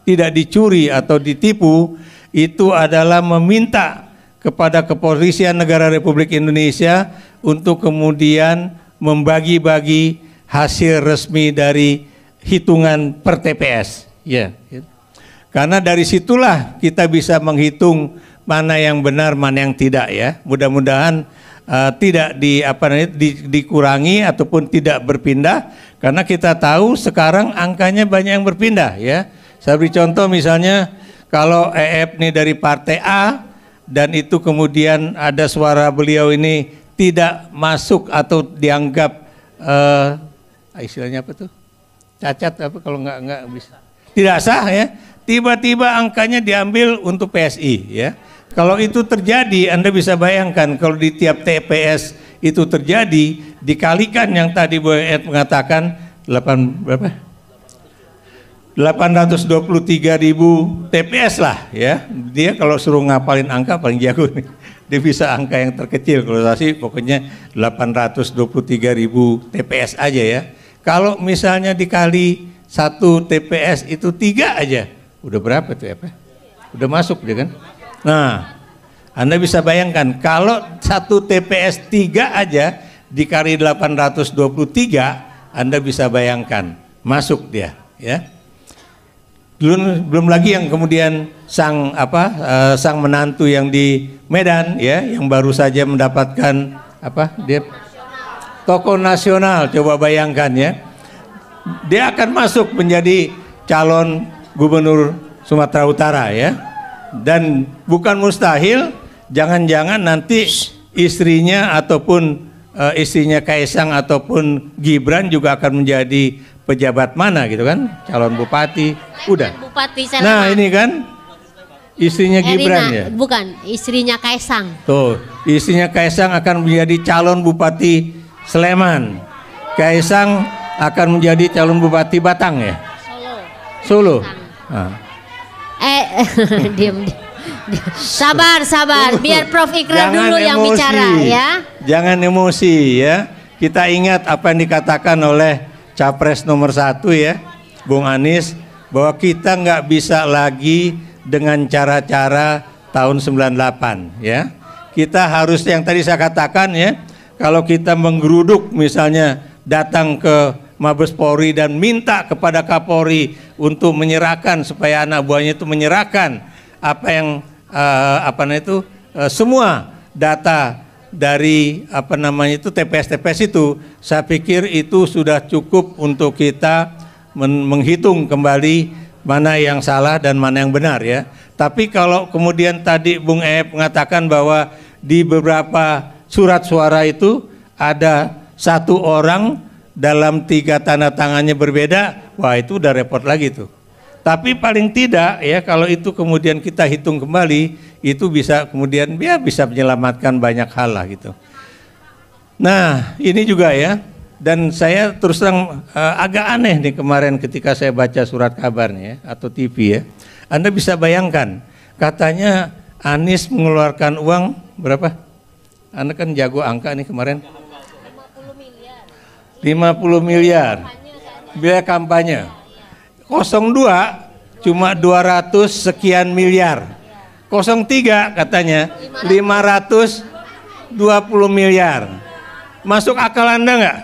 tidak dicuri atau ditipu, itu adalah meminta kepada Kepolisian Negara Republik Indonesia untuk kemudian membagi-bagi hasil resmi dari hitungan per TPS, ya. Karena dari situlah kita bisa menghitung mana yang benar, mana yang tidak, ya. Mudah-mudahan tidak dikurangi ataupun tidak berpindah, karena kita tahu sekarang angkanya banyak yang berpindah, ya. Saya beri contoh misalnya kalau EF ini dari partai A dan itu kemudian ada suara beliau ini tidak masuk atau dianggap istilahnya apa tuh? Cacat apa kalau nggak bisa, tidak sah, ya, tiba-tiba angkanya diambil untuk PSI, ya. Kalau itu terjadi, Anda bisa bayangkan kalau di tiap TPS itu terjadi, dikalikan yang tadi Bu Ed mengatakan 823.000 TPS lah, ya. Dia kalau suruh ngapalin angka paling jago nih. Dia bisa angka yang terkecil, kalau saya sih pokoknya 823.000 TPS aja, ya. Kalau misalnya dikali 1 TPS itu 3 aja, udah berapa tuh, ya, Pak? Udah masuk dia kan? Nah, Anda bisa bayangkan kalau 1 TPS 3 aja dikali 823, Anda bisa bayangkan masuk dia, ya. Belum lagi yang kemudian sang menantu yang di Medan, ya, yang baru saja mendapatkan dia tokoh nasional, coba bayangkan, ya. Dia akan masuk menjadi calon gubernur Sumatera Utara, ya. Dan bukan mustahil, jangan-jangan nanti istrinya ataupun istrinya Kaisang ataupun Gibran juga akan menjadi pejabat mana gitu kan, calon bupati, udah. Bupati Sleman. Nah ini kan istrinya Gibran, ya. Bukan, istrinya Kaisang. Tuh, istrinya Kaisang akan menjadi calon bupati Sleman. Kaisang akan menjadi calon bupati Batang, ya. Solo. Nah. Diam. Sabar, biar Prof Ikrar dulu yang bicara, ya. Jangan emosi, ya. Kita ingat apa yang dikatakan oleh Capres nomor 1, ya, Bung Anies, bahwa kita nggak bisa lagi dengan cara-cara tahun 98, ya. Kita harus yang tadi saya katakan, ya, kalau kita menggeruduk misalnya datang ke Mabes Polri dan minta kepada Kapolri untuk menyerahkan supaya anak buahnya itu menyerahkan apa yang semua data dari TPS itu, saya pikir itu sudah cukup untuk kita menghitung kembali mana yang salah dan mana yang benar, ya. Tapi kalau kemudian tadi Bung Ep mengatakan bahwa di beberapa surat suara itu ada 1 orang dalam 3 tanda tangannya berbeda, wah itu udah repot lagi tuh. Tapi paling tidak, ya, kalau itu kemudian kita hitung kembali, itu bisa kemudian bisa menyelamatkan banyak hal lah gitu. Nah ini juga, ya, Dan saya terus terang agak aneh nih kemarin ketika saya baca surat kabarnya atau TV ya. Anda bisa bayangkan, katanya Anies mengeluarkan uang berapa? Anda kan jago angka nih kemarin. 50 miliar biaya kampanye. 02 cuma 200 sekian miliar. 03 katanya 520 miliar. Masuk akal Anda nggak?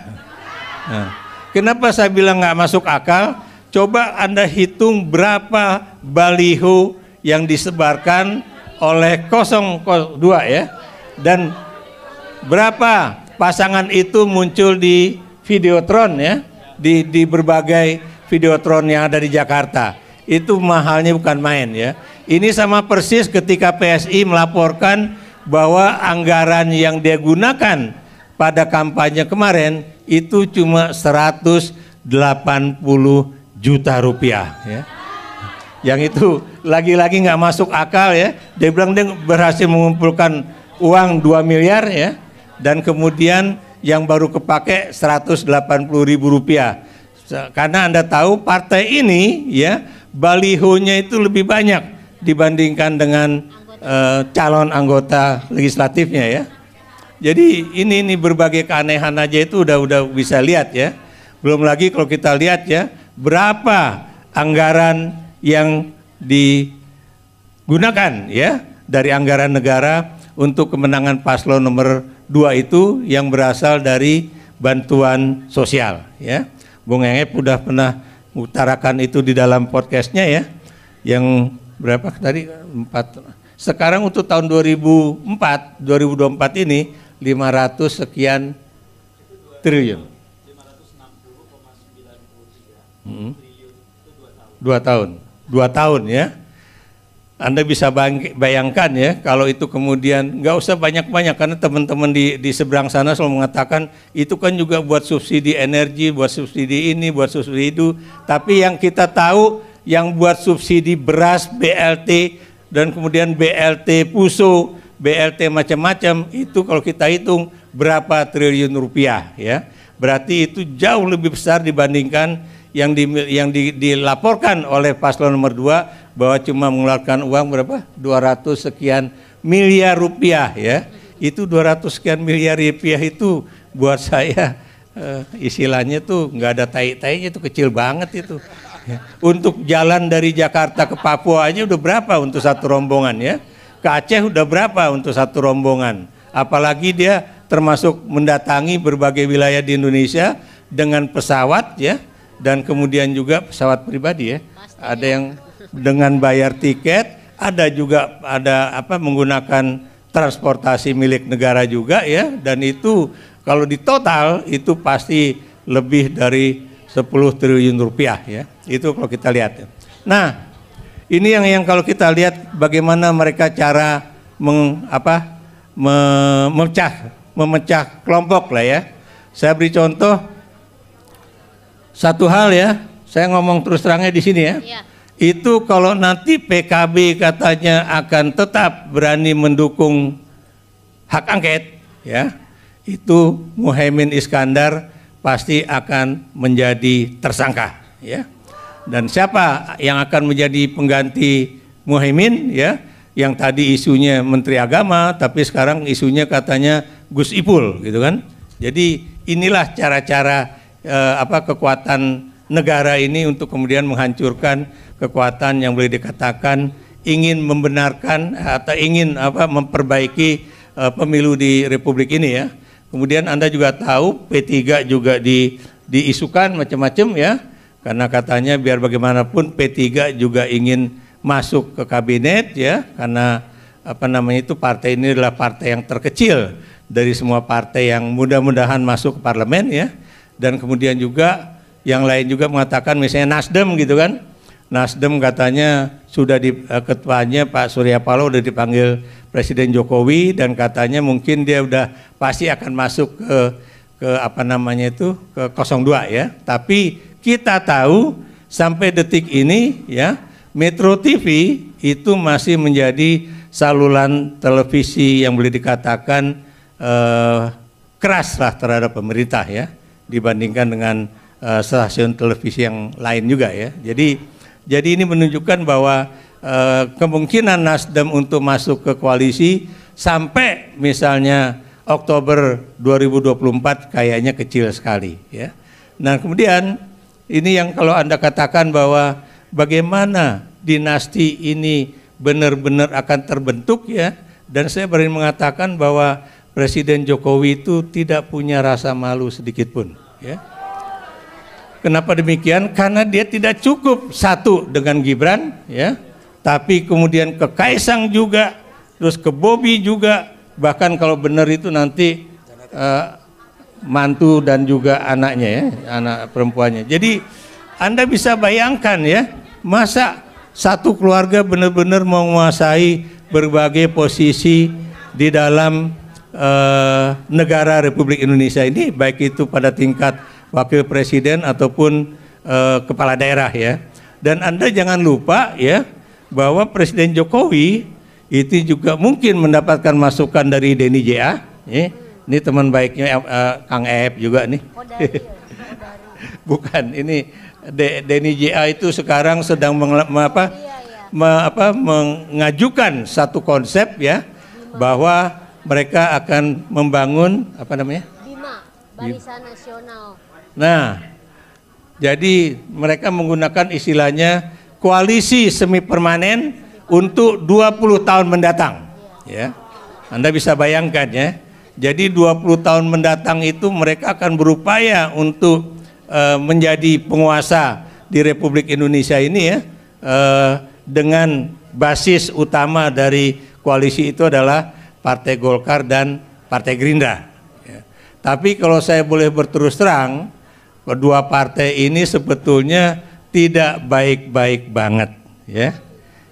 Nah, kenapa saya bilang nggak masuk akal? Coba Anda hitung berapa baliho yang disebarkan oleh 02 ya. Dan berapa pasangan itu muncul di Videotron ya, di berbagai Videotron yang ada di Jakarta. Itu mahalnya bukan main ya. Ini sama persis ketika PSI melaporkan bahwa anggaran yang dia gunakan pada kampanye kemarin itu cuma 180 juta rupiah ya. Yang itu lagi-lagi nggak masuk akal ya. Dia bilang dia berhasil mengumpulkan uang 2 miliar ya, dan kemudian yang baru kepake 180.000 rupiah. Karena Anda tahu partai ini ya, balihonya itu lebih banyak dibandingkan dengan calon anggota legislatifnya ya. Jadi ini berbagai keanehan aja itu udah bisa lihat ya. Belum lagi kalau kita lihat ya, berapa anggaran yang digunakan ya dari anggaran negara untuk kemenangan paslon nomor 2 itu yang berasal dari bantuan sosial ya. Bung Engep udah pernah mengutarakan itu di dalam podcastnya ya. Yang berapa tadi? 4. Sekarang untuk tahun 2024 ini 500 sekian triliun. 2 tahun ya. Anda bisa bayangkan ya, kalau itu kemudian nggak usah banyak-banyak, karena teman-teman di seberang sana selalu mengatakan itu kan juga buat subsidi energi, buat subsidi ini, buat subsidi itu. Tapi yang kita tahu yang buat subsidi beras, BLT, dan kemudian BLT PUSO, BLT macam-macam, itu kalau kita hitung berapa triliun rupiah ya. Berarti itu jauh lebih besar dibandingkan yang dilaporkan oleh paslon nomor 2 bahwa cuma mengeluarkan uang berapa? 200 sekian miliar rupiah ya. Itu 200 sekian miliar rupiah itu buat saya istilahnya tuh nggak ada tai-tainya, itu kecil banget itu. Ya. Untuk jalan dari Jakarta ke Papua aja udah berapa untuk satu rombongan ya. Ke Aceh udah berapa untuk satu rombongan. Apalagi dia termasuk mendatangi berbagai wilayah di Indonesia dengan pesawat ya. Dan kemudian juga pesawat pribadi ya. Ada yang dengan bayar tiket, ada juga menggunakan transportasi milik negara juga ya. Dan itu kalau di total itu pasti lebih dari 10 triliun rupiah ya. Itu kalau kita lihat ya. Nah, ini yang kalau kita lihat bagaimana mereka cara memecah kelompok lah ya. Saya beri contoh satu hal ya, saya ngomong terus terangnya di sini ya. Ya. Itu kalau nanti PKB katanya akan tetap berani mendukung hak angket ya, itu Muhaimin Iskandar pasti akan menjadi tersangka ya. Dan siapa yang akan menjadi pengganti Muhaimin ya, yang tadi isunya Menteri Agama tapi sekarang isunya katanya Gus Ipul gitu kan. Jadi inilah cara-cara kekuatan negara ini untuk kemudian menghancurkan kekuatan yang boleh dikatakan ingin membenarkan atau ingin memperbaiki pemilu di Republik ini ya. Kemudian Anda juga tahu P3 juga diisukan macam-macam ya, karena katanya biar bagaimanapun P3 juga ingin masuk ke kabinet ya, karena itu partai ini adalah partai yang terkecil dari semua partai yang mudah-mudahan masuk ke parlemen ya. Dan kemudian juga yang lain juga mengatakan misalnya Nasdem gitu kan. Nasdem katanya sudah ketuanya Pak Surya Paloh udah dipanggil Presiden Jokowi, dan katanya mungkin dia udah pasti akan masuk ke ke 02 ya. Tapi kita tahu sampai detik ini ya, Metro TV itu masih menjadi saluran televisi yang boleh dikatakan keras lah terhadap pemerintah ya. dibandingkan dengan stasiun televisi yang lain juga ya. Jadi ini menunjukkan bahwa kemungkinan Nasdem untuk masuk ke koalisi sampai misalnya Oktober 2024 kayaknya kecil sekali ya. Nah kemudian ini yang kalau Anda katakan bahwa bagaimana dinasti ini benar-benar akan terbentuk ya, dan saya berani mengatakan bahwa Presiden Jokowi itu tidak punya rasa malu sedikit pun ya. Kenapa demikian? Karena dia tidak cukup satu dengan Gibran ya, tapi kemudian ke Kaisang juga, terus ke Bobi juga, bahkan kalau benar itu nanti mantu dan juga anaknya ya, anak perempuannya. Jadi Anda bisa bayangkan ya, masa satu keluarga benar-benar menguasai berbagai posisi di dalam negara Republik Indonesia ini, baik itu pada tingkat wakil presiden ataupun kepala daerah ya. Dan Anda jangan lupa ya bahwa Presiden Jokowi itu juga mungkin mendapatkan masukan dari Denny JA ya. Ini teman baiknya Kang Ep juga nih. Bukan, ini Denny JA itu sekarang sedang mengajukan satu konsep ya, bahwa mereka akan membangun apa namanya? BIMA, Barisan Nasional. Nah, jadi mereka menggunakan istilahnya koalisi semi permanen untuk 20 tahun mendatang. Ya, Anda bisa bayangkan ya. Jadi 20 tahun mendatang itu mereka akan berupaya untuk menjadi penguasa di Republik Indonesia ini ya, dengan basis utama dari koalisi itu adalah Partai Golkar dan Partai Gerindra. Ya. Tapi kalau saya boleh berterus terang, kedua partai ini sebetulnya tidak baik-baik banget ya.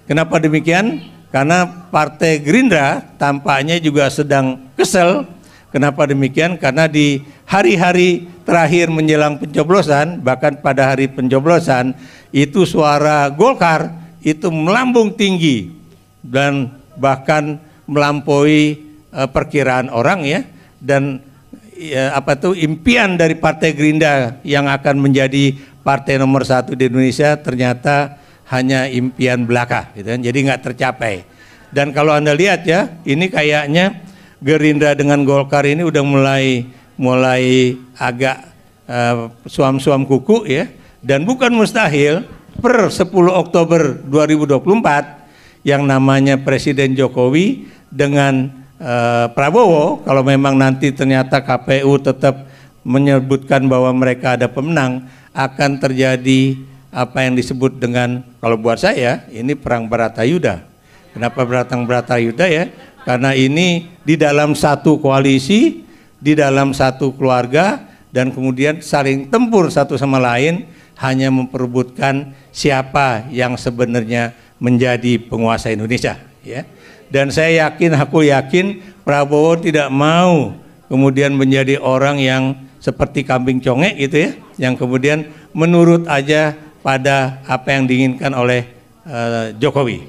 Kenapa demikian? Karena Partai Gerindra tampaknya juga sedang kesel. Kenapa demikian? Karena di hari-hari terakhir menjelang pencoblosan, bahkan pada hari pencoblosan itu suara Golkar itu melambung tinggi dan bahkan melampaui perkiraan orang ya. Dan ya, impian dari Partai Gerindra yang akan menjadi partai nomor 1 di Indonesia ternyata hanya impian belaka gitu kan, jadi nggak tercapai. Dan kalau Anda lihat ya, ini kayaknya Gerindra dengan Golkar ini udah mulai agak suam-suam kuku ya, dan bukan mustahil per 10 Oktober 2024 yang namanya Presiden Jokowi dengan Prabowo, kalau memang nanti ternyata KPU tetap menyebutkan bahwa mereka ada pemenang, akan terjadi apa yang disebut dengan, kalau buat saya ini perang Bharatayuda. Kenapa perang Bharatayuda ya? Karena ini di dalam satu koalisi, di dalam satu keluarga, dan kemudian saling tempur satu sama lain, hanya memperebutkan siapa yang sebenarnya menjadi penguasa Indonesia ya. Dan saya yakin, aku yakin Prabowo tidak mau kemudian menjadi orang yang seperti kambing congek gitu ya, yang kemudian menurut aja pada apa yang diinginkan oleh Jokowi.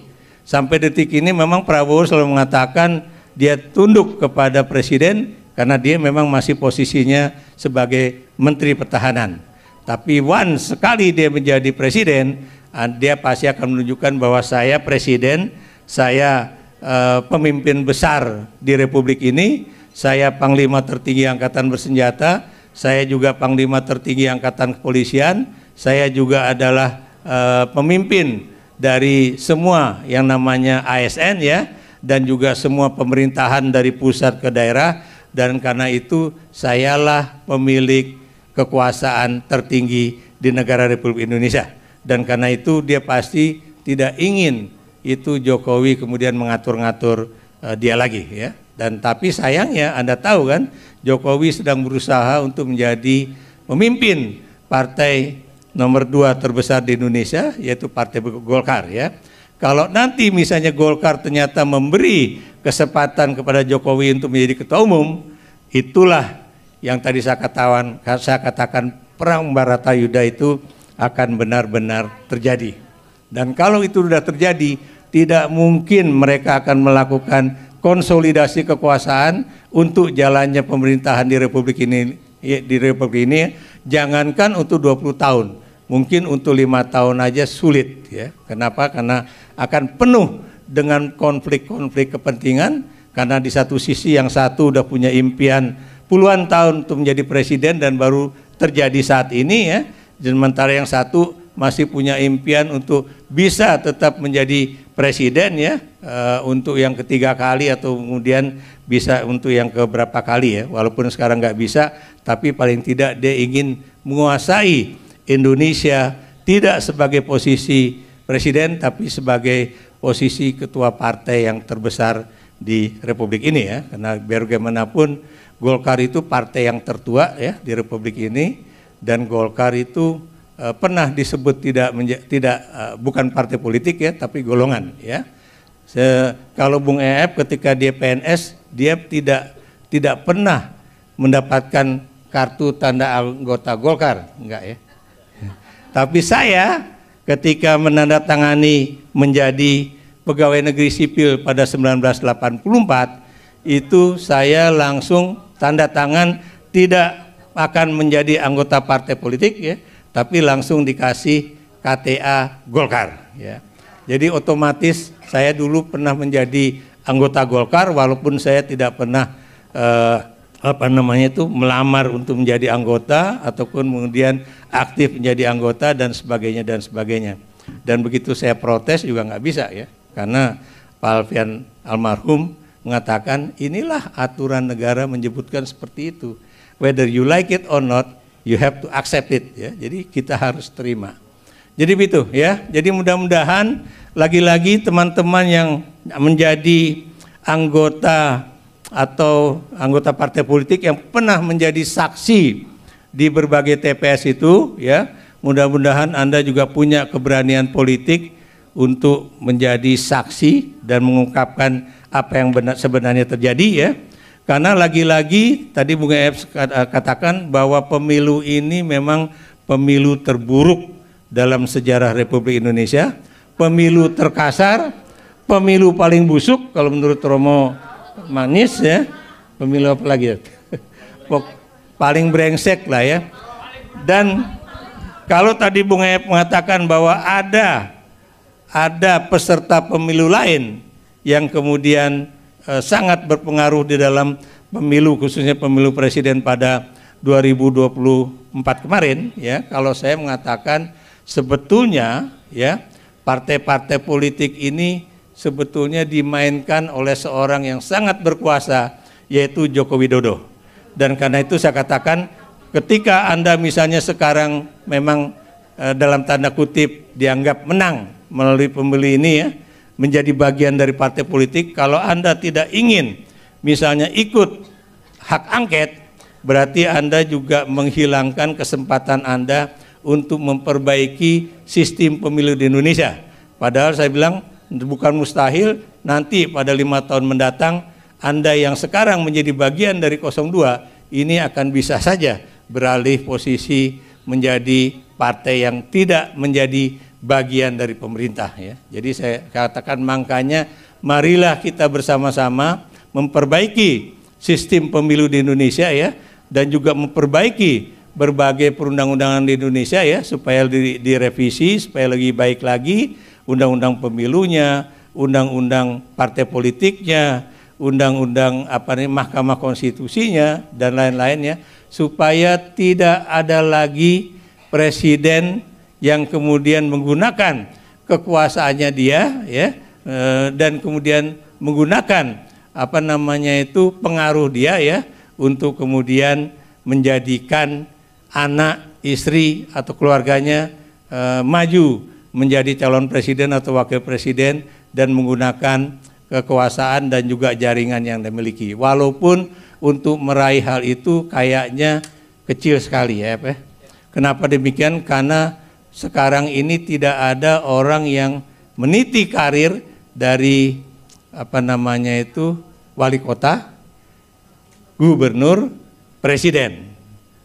Sampai detik ini memang Prabowo selalu mengatakan dia tunduk kepada Presiden karena dia memang masih posisinya sebagai Menteri Pertahanan. Tapi once sekali dia menjadi Presiden, dia pasti akan menunjukkan bahwa saya Presiden, saya pemimpin besar di Republik ini, saya Panglima tertinggi Angkatan Bersenjata, saya juga Panglima tertinggi Angkatan Kepolisian, saya juga adalah pemimpin dari semua yang namanya ASN ya, dan juga semua pemerintahan dari pusat ke daerah, dan karena itu sayalah pemilik kekuasaan tertinggi di negara Republik Indonesia. Dan karena itu dia pasti tidak ingin itu Jokowi kemudian mengatur-ngatur dia lagi ya. Dan tapi sayangnya Anda tahu kan, Jokowi sedang berusaha untuk menjadi pemimpin partai nomor 2 terbesar di Indonesia, yaitu Partai Golkar ya. Kalau nanti misalnya Golkar ternyata memberi kesempatan kepada Jokowi untuk menjadi ketua umum, itulah yang tadi saya katakan perang Bharatayuda itu akan benar-benar terjadi. Dan kalau itu sudah terjadi, tidak mungkin mereka akan melakukan konsolidasi kekuasaan untuk jalannya pemerintahan di Republik ini ya, di Republik ini, jangankan untuk 20 tahun, mungkin untuk 5 tahun aja sulit ya. Kenapa? Karena akan penuh dengan konflik-konflik kepentingan, karena di satu sisi yang satu udah punya impian puluhan tahun untuk menjadi presiden dan baru terjadi saat ini ya, sementara yang satu masih punya impian untuk bisa tetap menjadi presiden ya, untuk yang ketiga kali atau kemudian bisa untuk yang keberapa kali ya, walaupun sekarang nggak bisa, tapi paling tidak dia ingin menguasai Indonesia tidak sebagai posisi presiden tapi sebagai posisi ketua partai yang terbesar di Republik ini ya, karena biar bagaimanapun Golkar itu partai yang tertua ya di Republik ini, dan Golkar itu pernah disebut bukan partai politik ya, tapi golongan ya. Kalau Bung EF ketika dia PNS, dia tidak pernah mendapatkan kartu tanda anggota Golkar, enggak ya. Tapi saya ketika menandatangani menjadi pegawai negeri sipil pada 1984, itu saya langsung tanda tangan tidak akan menjadi anggota partai politik ya, tapi langsung dikasih KTA Golkar ya. Jadi otomatis saya dulu pernah menjadi anggota Golkar walaupun saya tidak pernah melamar untuk menjadi anggota ataupun kemudian aktif menjadi anggota dan sebagainya dan sebagainya. Dan begitu saya protes juga nggak bisa ya, karena Pak Alfian almarhum mengatakan inilah aturan negara menyebutkan seperti itu. Whether you like it or not, you have to accept it ya. Jadi kita harus terima. Jadi begitu ya. Jadi mudah-mudahan lagi-lagi teman-teman yang menjadi anggota atau anggota partai politik yang pernah menjadi saksi di berbagai TPS itu ya, mudah-mudahan Anda juga punya keberanian politik untuk menjadi saksi dan mengungkapkan apa yang sebenarnya terjadi ya. Karena lagi-lagi tadi Bung EF katakan bahwa pemilu ini memang pemilu terburuk dalam sejarah Republik Indonesia, pemilu terkasar, pemilu paling busuk kalau menurut Romo Manis ya, pemilu apa lagi ya? Paling brengsek lah ya. Dan kalau tadi Bung EF mengatakan bahwa ada peserta pemilu lain yang kemudian sangat berpengaruh di dalam pemilu, khususnya pemilu presiden pada 2024 kemarin ya, kalau saya mengatakan sebetulnya ya partai-partai politik ini sebetulnya dimainkan oleh seorang yang sangat berkuasa, yaitu Joko Widodo. Dan karena itu saya katakan ketika Anda misalnya sekarang memang dalam tanda kutip dianggap menang melalui pemilu ini ya, menjadi bagian dari partai politik, kalau Anda tidak ingin misalnya ikut hak angket, berarti Anda juga menghilangkan kesempatan Anda untuk memperbaiki sistem pemilu di Indonesia. Padahal saya bilang bukan mustahil nanti pada 5 tahun mendatang Anda yang sekarang menjadi bagian dari 02 ini akan bisa saja beralih posisi menjadi partai yang tidak menjadi bagian dari pemerintah ya. Jadi saya katakan makanya marilah kita bersama-sama memperbaiki sistem pemilu di Indonesia ya, dan juga memperbaiki berbagai perundang-undangan di Indonesia ya, supaya direvisi supaya lebih baik lagi undang-undang pemilunya, undang-undang partai politiknya, undang-undang Mahkamah Konstitusinya dan lain-lainnya, supaya tidak ada lagi presiden yang kemudian menggunakan kekuasaannya dia ya, dan kemudian menggunakan pengaruh dia ya untuk kemudian menjadikan anak, istri atau keluarganya maju menjadi calon presiden atau wakil presiden dan menggunakan kekuasaan dan juga jaringan yang dimiliki. Walaupun untuk meraih hal itu kayaknya kecil sekali ya. Kenapa demikian? Karena sekarang ini tidak ada orang yang meniti karir dari wali kota, gubernur, presiden.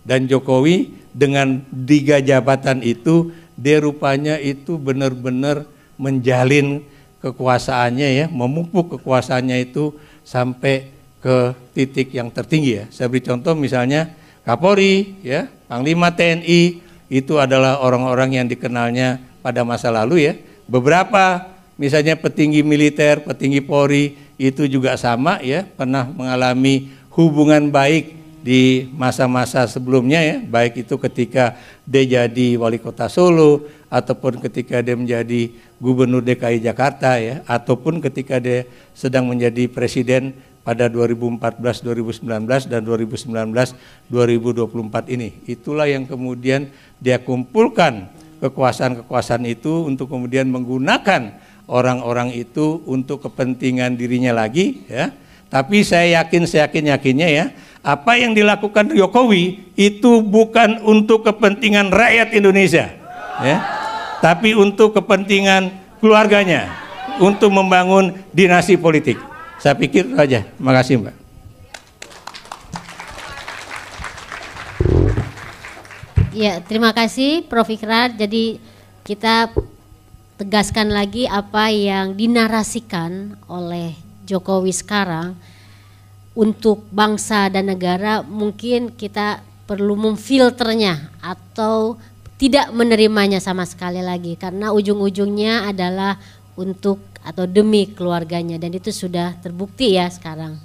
Dan Jokowi dengan 3 jabatan itu dia rupanya itu benar-benar menjalin kekuasaannya ya, memupuk kekuasaannya itu sampai ke titik yang tertinggi ya. Saya beri contoh misalnya Kapolri, ya, Panglima TNI, itu adalah orang-orang yang dikenalnya pada masa lalu, ya. Beberapa misalnya petinggi militer, petinggi Polri itu juga sama, ya, pernah mengalami hubungan baik di masa-masa sebelumnya, ya, baik itu ketika dia jadi wali kota Solo ataupun ketika dia menjadi gubernur DKI Jakarta, ya, ataupun ketika dia sedang menjadi presiden pada 2014, 2019 dan 2019, 2024 ini. Itulah yang kemudian dia kumpulkan kekuasaan-kekuasaan itu untuk kemudian menggunakan orang-orang itu untuk kepentingan dirinya lagi, ya. Tapi saya yakinnya, ya, apa yang dilakukan Jokowi itu bukan untuk kepentingan rakyat Indonesia, ya, tapi untuk kepentingan keluarganya, untuk membangun dinasti politik. Saya pikir itu aja. Terima kasih, Mbak. Ya, terima kasih Prof. Ikrar. Jadi kita tegaskan lagi apa yang dinarasikan oleh Jokowi sekarang untuk bangsa dan negara, mungkin kita perlu memfilternya atau tidak menerimanya sama sekali lagi, karena ujung-ujungnya adalah untuk atau demi keluarganya, dan itu sudah terbukti ya sekarang.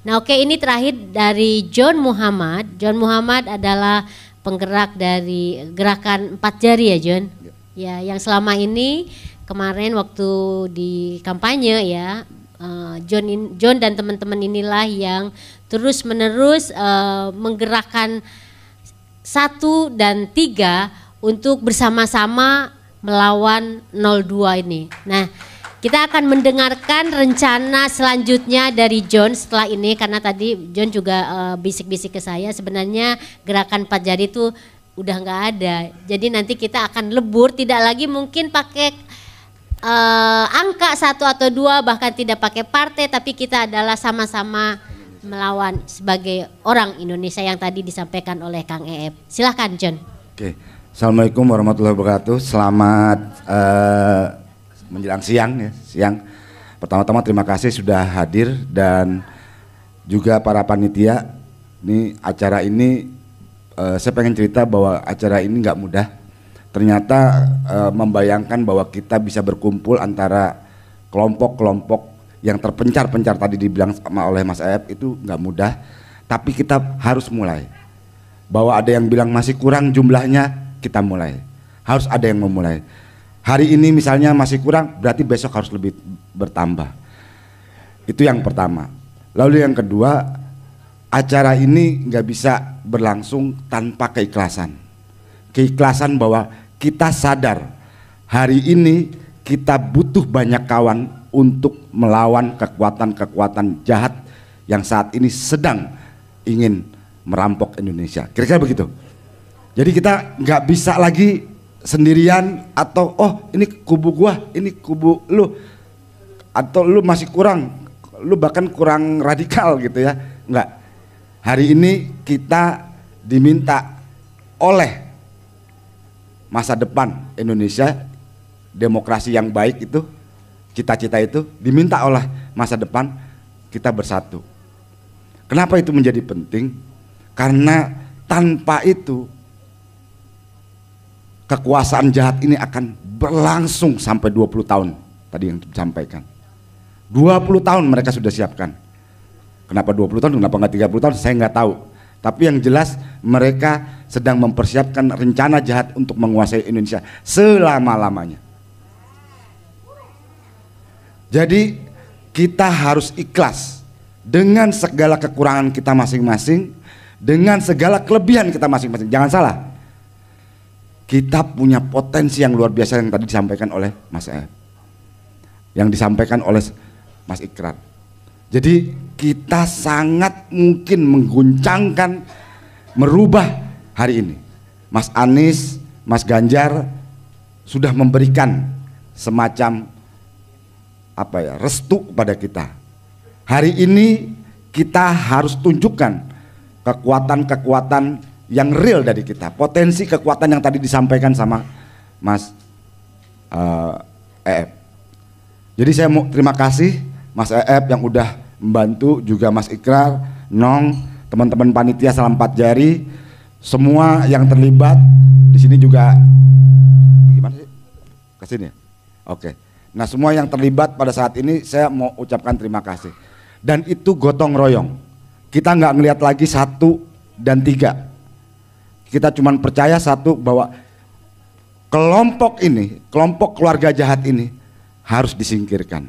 Nah, oke, ini terakhir dari John Muhammad. John Muhammad adalah penggerak dari gerakan 4 jari ya, John. Ya, yang selama ini kemarin waktu di kampanye, ya, John dan teman-teman inilah yang terus-menerus menggerakkan 1 dan 3 untuk bersama-sama melawan 02 ini. Nah, kita akan mendengarkan rencana selanjutnya dari John setelah ini, karena tadi John juga bisik-bisik ke saya, sebenarnya gerakan 4 jari itu udah nggak ada. Jadi nanti kita akan lebur, tidak lagi mungkin pakai angka 1 atau 2, bahkan tidak pakai partai, tapi kita adalah sama-sama melawan sebagai orang Indonesia yang tadi disampaikan oleh Kang EF. Silahkan John. Oke, Assalamualaikum warahmatullahi wabarakatuh. Selamat menjelang siang, ya, siang. Pertama-tama terima kasih sudah hadir, dan juga para panitia. Ini acara ini saya pengen cerita bahwa acara ini nggak mudah. Ternyata membayangkan bahwa kita bisa berkumpul antara kelompok-kelompok yang terpencar-pencar tadi dibilang sama oleh Mas Aep itu nggak mudah, tapi kita harus mulai. Bahwa ada yang bilang masih kurang jumlahnya, kita mulai. Harus ada yang memulai. Hari ini misalnya masih kurang, berarti besok harus lebih bertambah. Itu yang pertama. Lalu yang kedua, acara ini nggak bisa berlangsung tanpa keikhlasan. Keikhlasan bahwa kita sadar hari ini kita butuh banyak kawan untuk melawan kekuatan-kekuatan jahat yang saat ini sedang ingin merampok Indonesia. Kira-kira begitu. Jadi kita nggak bisa lagi sendirian atau oh ini kubu gua, ini kubu lu, atau lu masih kurang, lu bahkan kurang radikal gitu ya. Enggak. Hari ini kita diminta oleh masa depan Indonesia, demokrasi yang baik itu, cita-cita itu diminta oleh masa depan kita bersatu. Kenapa itu menjadi penting? Karena tanpa itu kekuasaan jahat ini akan berlangsung sampai 20 tahun tadi yang disampaikan. 20 tahun mereka sudah siapkan. Kenapa 20 tahun, kenapa nggak 30 tahun, saya nggak tahu. Tapi yang jelas mereka sedang mempersiapkan rencana jahat untuk menguasai Indonesia selama-lamanya. Jadi kita harus ikhlas dengan segala kekurangan kita masing-masing, dengan segala kelebihan kita masing-masing. Jangan salah, kita punya potensi yang luar biasa yang tadi disampaikan oleh Mas Ef, yang disampaikan oleh Mas Ikrar. Jadi kita sangat mungkin mengguncangkan, merubah hari ini. Mas Anies, Mas Ganjar sudah memberikan semacam apa ya, restu kepada kita. Hari ini kita harus tunjukkan kekuatan-kekuatan yang real dari kita, potensi kekuatan yang tadi disampaikan sama Mas EF. Jadi saya mau terima kasih Mas EF yang udah membantu, juga Mas Ikrar, Nong, teman-teman panitia Salam 4 Jari. semua yang terlibat di sini juga gimana sih? Kesini ya? Oke. Nah, semua yang terlibat pada saat ini saya mau ucapkan terima kasih. Dan itu gotong royong. Kita nggak ngelihat lagi 1 dan 3. Kita cuma percaya satu, bahwa kelompok ini, kelompok keluarga jahat ini harus disingkirkan.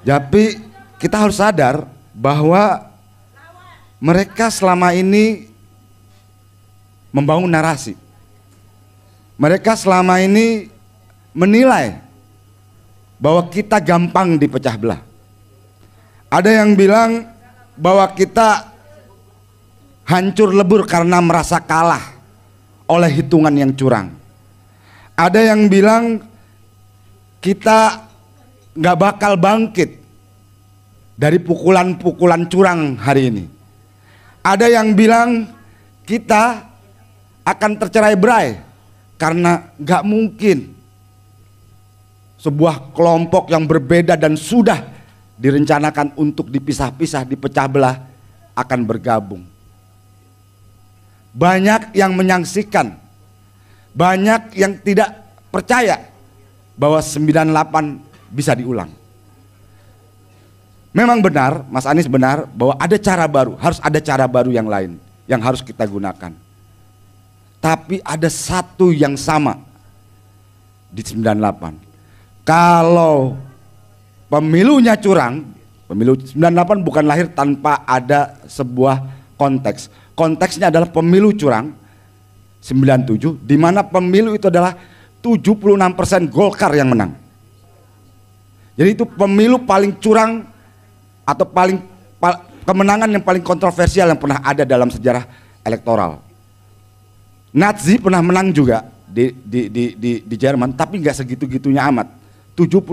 Tapi kita harus sadar bahwa mereka selama ini membangun narasi. Mereka selama ini menilai bahwa kita gampang dipecah belah. Ada yang bilang bahwa kita hancur lebur karena merasa kalah oleh hitungan yang curang. Ada yang bilang kita nggak bakal bangkit dari pukulan-pukulan curang hari ini. Ada yang bilang kita akan tercerai-berai karena nggak mungkin sebuah kelompok yang berbeda dan sudah direncanakan untuk dipisah-pisah, dipecah belah, akan bergabung. Banyak yang menyaksikan, banyak yang tidak percaya bahwa 98 bisa diulang. Memang benar, Mas Anies benar bahwa ada cara baru, harus ada cara baru yang lain yang harus kita gunakan. Tapi ada satu yang sama di 98. Kalau pemilunya curang, pemilu 98 bukan lahir tanpa ada sebuah konteks. Konteksnya adalah pemilu curang 97, di mana pemilu itu adalah 76% Golkar yang menang. Jadi itu pemilu paling curang atau kemenangan yang paling kontroversial yang pernah ada dalam sejarah elektoral. Nazi pernah menang juga di Jerman, tapi nggak segitu-gitunya amat. 76%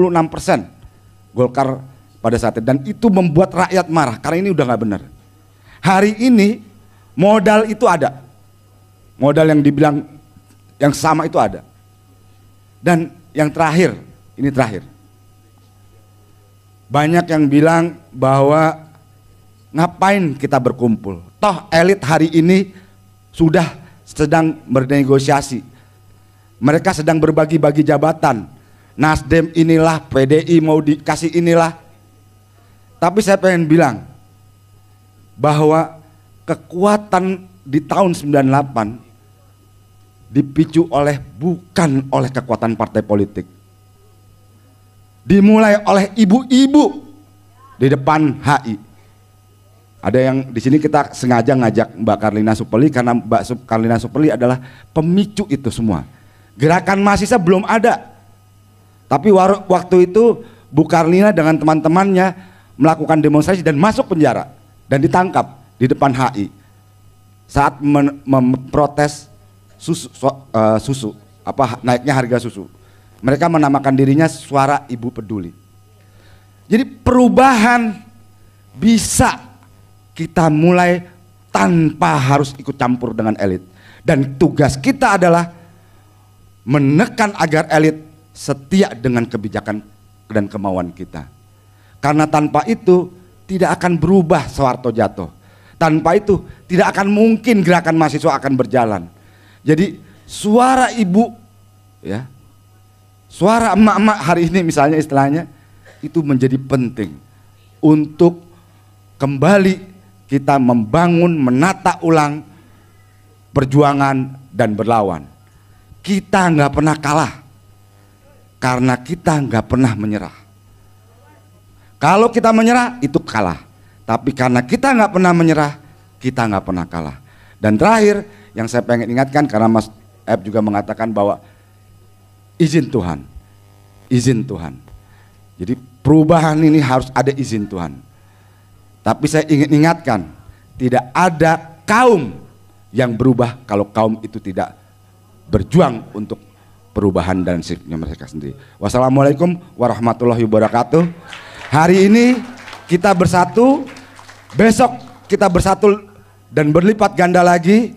Golkar pada saat itu, dan itu membuat rakyat marah karena ini udah nggak benar. Hari ini modal itu ada, modal yang dibilang yang sama itu ada. Dan yang terakhir, ini terakhir, banyak yang bilang bahwa ngapain kita berkumpul, toh elit hari ini sudah sedang bernegosiasi, mereka sedang berbagi-bagi jabatan. Nasdem inilah, PDI mau dikasih inilah. Tapi saya pengen bilang bahwa kekuatan di tahun 98 dipicu bukan oleh kekuatan partai politik. Dimulai oleh ibu-ibu di depan HI. Ada yang di sini kita sengaja ngajak Mbak Karlina Supeli karena Mbak Karlina Supeli adalah pemicu itu semua. Gerakan mahasiswa belum ada. Tapi waktu itu Bu Karlina dengan teman-temannya melakukan demonstrasi dan masuk penjara dan ditangkap di depan HI saat memprotes susu, naiknya harga susu. Mereka menamakan dirinya Suara Ibu Peduli. Jadi perubahan bisa kita mulai tanpa harus ikut campur dengan elit. Dan tugas kita adalah menekan agar elit setia dengan kebijakan dan kemauan kita. Karena tanpa itu tidak akan berubah Soeharto jatuh. Tanpa itu tidak akan mungkin gerakan mahasiswa akan berjalan. Jadi suara ibu, ya, suara emak-emak hari ini misalnya istilahnya, itu menjadi penting untuk kembali kita membangun, menata ulang perjuangan dan berlawan. Kita nggak pernah kalah karena kita nggak pernah menyerah. Kalau kita menyerah itu kalah, tapi karena kita nggak pernah menyerah, kita nggak pernah kalah. Dan terakhir yang saya pengen ingatkan, karena Mas Ep juga mengatakan bahwa izin Tuhan, izin Tuhan. Jadi perubahan ini harus ada izin Tuhan. Tapi saya ingin ingatkan, tidak ada kaum yang berubah kalau kaum itu tidak berjuang untuk perubahan dan nasibnya mereka sendiri. Wassalamualaikum warahmatullahi wabarakatuh. Hari ini kita bersatu, besok kita bersatu dan berlipat ganda lagi.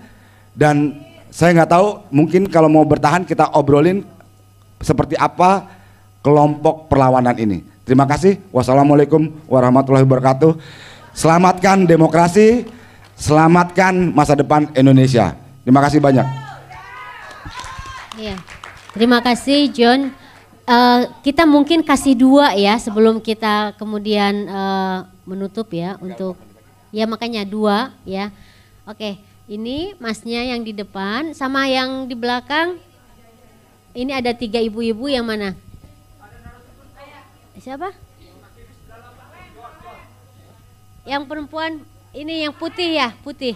Dan saya nggak tahu, mungkin kalau mau bertahan kita obrolin seperti apa kelompok perlawanan ini. Terima kasih. Wassalamualaikum warahmatullahi wabarakatuh. Selamatkan demokrasi, selamatkan masa depan Indonesia. Terima kasih banyak. Iya. Terima kasih John. Kita mungkin kasih 2 ya sebelum kita kemudian menutup ya untuk ya makanya 2 ya. Oke, ini masnya yang di depan sama yang di belakang. Ini ada 3 ibu-ibu yang mana? Siapa? Yang perempuan ini yang putih ya, putih.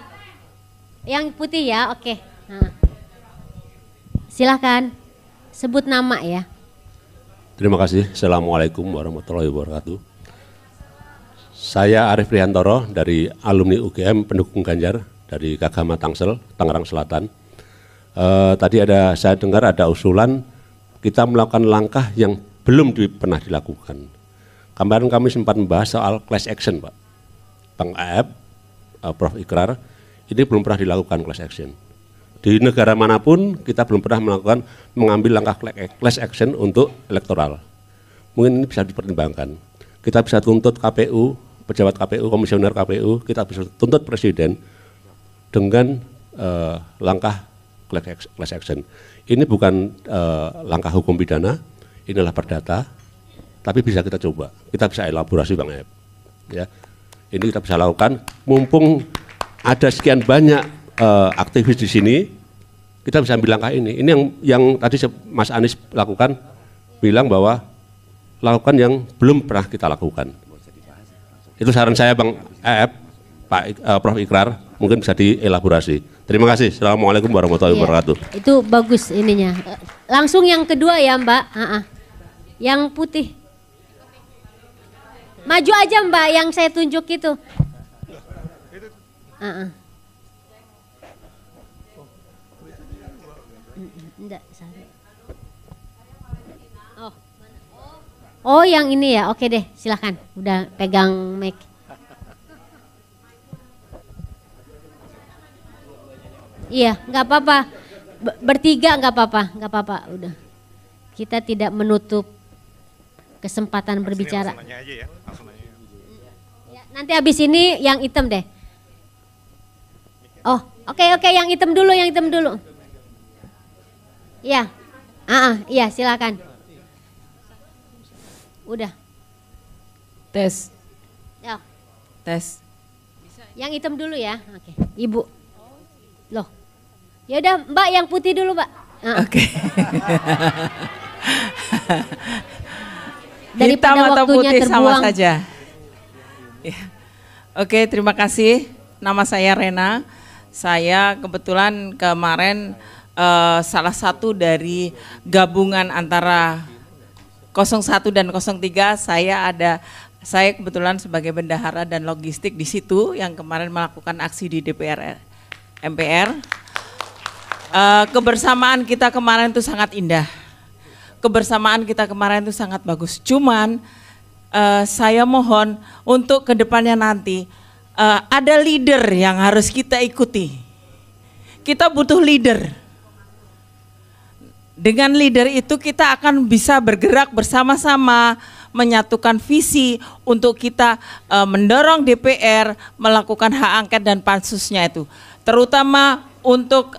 Yang putih ya, oke. Nah. Silakan sebut nama ya. Terima kasih. Assalamualaikum warahmatullahi wabarakatuh. Saya Arif Rihantoro dari alumni UGM pendukung Ganjar dari Kagama Tangsel, Tangerang Selatan. Tadi saya dengar ada usulan kita melakukan langkah yang belum pernah dilakukan. Kemarin kami sempat membahas soal class action, Pak. Bang Aep, Prof. Ikrar, ini belum pernah dilakukan class action. Di negara manapun kita belum pernah mengambil langkah class action untuk elektoral. Mungkin ini bisa dipertimbangkan. Kita bisa tuntut KPU, pejabat KPU, komisioner KPU, kita bisa tuntut presiden dengan langkah class action. Ini bukan langkah hukum pidana, inilah perdata, tapi bisa kita coba. Kita bisa elaborasi Bang Aep. Ya. Ini kita bisa lakukan, mumpung ada sekian banyak aktivis di sini, kita bisa ambil langkah ini. Ini yang tadi Mas Anies lakukan, bilang bahwa lakukan yang belum pernah kita lakukan. Itu saran saya Bang Aep, Pak Prof. Ikrar, mungkin bisa dielaborasi. Terima kasih. Assalamualaikum warahmatullahi wabarakatuh. Itu bagus ininya. Langsung yang kedua ya Mbak. Yang putih. Maju aja Mbak yang saya tunjuk itu. Enggak, oh yang ini ya, oke deh silahkan. Udah pegang mic. Iya, nggak apa-apa. Bertiga nggak apa-apa. Udah. Kita tidak menutup kesempatan berbicara. Langsung nanya aja ya, langsung nanya. Ya, nanti habis ini yang hitam deh. Oh, oke, yang hitam dulu, Iya. Iya, silakan. Udah. Tes. Ya. Tes. Yang hitam dulu ya. Oke. Ibu. Loh. Ya udah, Mbak yang putih dulu, Mbak. Oke. Daripada hitam atau waktunya putih terbuang. sama saja. Ya. Oke, terima kasih. Nama saya Rena. Saya kebetulan kemarin salah satu dari gabungan antara 01 dan 03. Saya kebetulan sebagai bendahara dan logistik di situ yang kemarin melakukan aksi di DPR MPR. Kebersamaan kita kemarin itu sangat indah. Kebersamaan kita kemarin itu sangat bagus. Cuman saya mohon untuk kedepannya nanti ada leader yang harus kita ikuti. Kita butuh leader. Dengan leader itu kita akan bisa bergerak bersama-sama, menyatukan visi untuk kita mendorong DPR melakukan hak angket dan pansusnya itu. Terutama untuk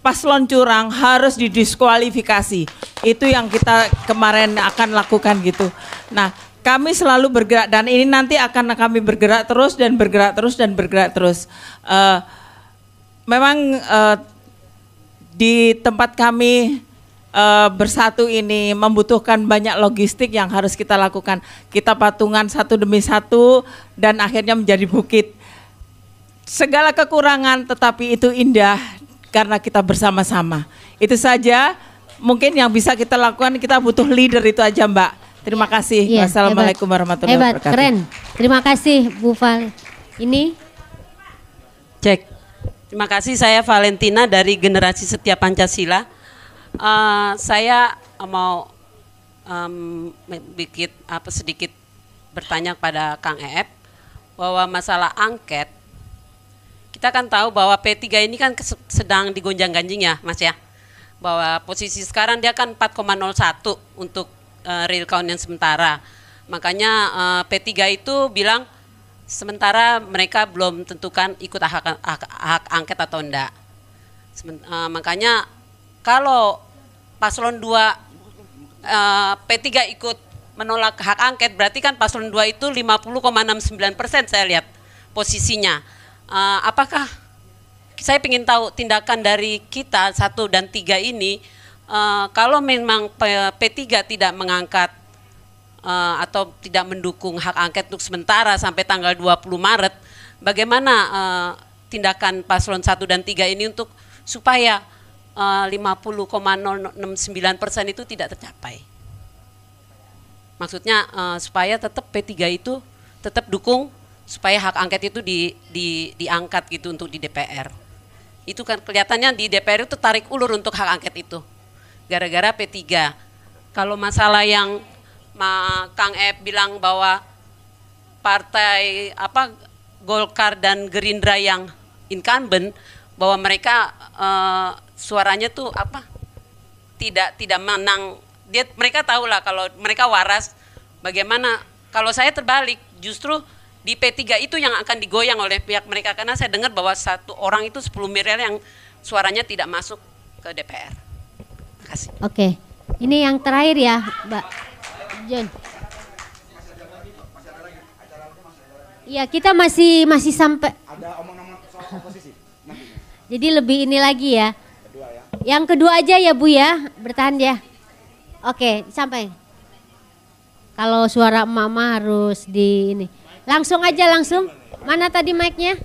paslon curang harus didiskualifikasi. Itu yang kita kemarin akan lakukan gitu. Nah, kami selalu bergerak dan ini nanti akan kami bergerak terus dan bergerak terus dan bergerak terus. Memang di tempat kami bersatu ini membutuhkan banyak logistik yang harus kita lakukan. Kita patungan satu demi satu dan akhirnya menjadi bukit. Segala kekurangan tetapi itu indah karena kita bersama-sama. Itu saja mungkin yang bisa kita lakukan, kita butuh leader itu aja Mbak. Terima kasih. Iya, Wassalamualaikum warahmatullahi wabarakatuh. Keren. Terima kasih Bu Val. Ini cek. Terima kasih, saya Valentina dari Generasi Setia Pancasila. Saya mau sedikit bertanya kepada Kang Eep bahwa masalah angket, kita kan tahu bahwa P3 ini kan sedang digonjang-ganjing ya Mas ya, bahwa posisi sekarang dia kan 4,01 untuk real count yang sementara. Makanya P3 itu bilang sementara mereka belum tentukan ikut hak angket atau enggak. Makanya kalau paslon 2 P3 ikut menolak hak angket, berarti kan paslon 2 itu 50,69% saya lihat posisinya. Apakah saya ingin tahu tindakan dari kita 1 dan 3 ini, kalau memang P3 tidak mengangkat atau tidak mendukung hak angket untuk sementara sampai tanggal 20 Maret, bagaimana tindakan paslon 1 dan 3 ini untuk supaya 50,069% itu tidak tercapai? Maksudnya supaya tetap P3 itu tetap dukung supaya hak angket itu diangkat gitu untuk di DPR. Itu kan kelihatannya di DPR itu tarik ulur untuk hak angket itu. Gara-gara P3. Kalau masalah yang Kang Ep bilang bahwa partai Golkar dan Gerindra yang incumbent, bahwa mereka suaranya tuh tidak menang. Mereka tahulah kalau mereka waras. Bagaimana kalau saya terbalik, justru di P3 itu yang akan digoyang oleh pihak mereka, karena saya dengar bahwa 1 orang itu 10 miliar yang suaranya tidak masuk ke DPR. Terima kasih. Oke, ini yang terakhir ya, Mbak John. Iya, kita masih sampai. Ada omong-omong soal oposisi. Jadi lebih ini lagi ya. Yang kedua aja ya Bu ya, bertahan ya. Oke, sampai. Kalau suara mama harus di ini. Langsung aja langsung. Mana tadi mic-nya?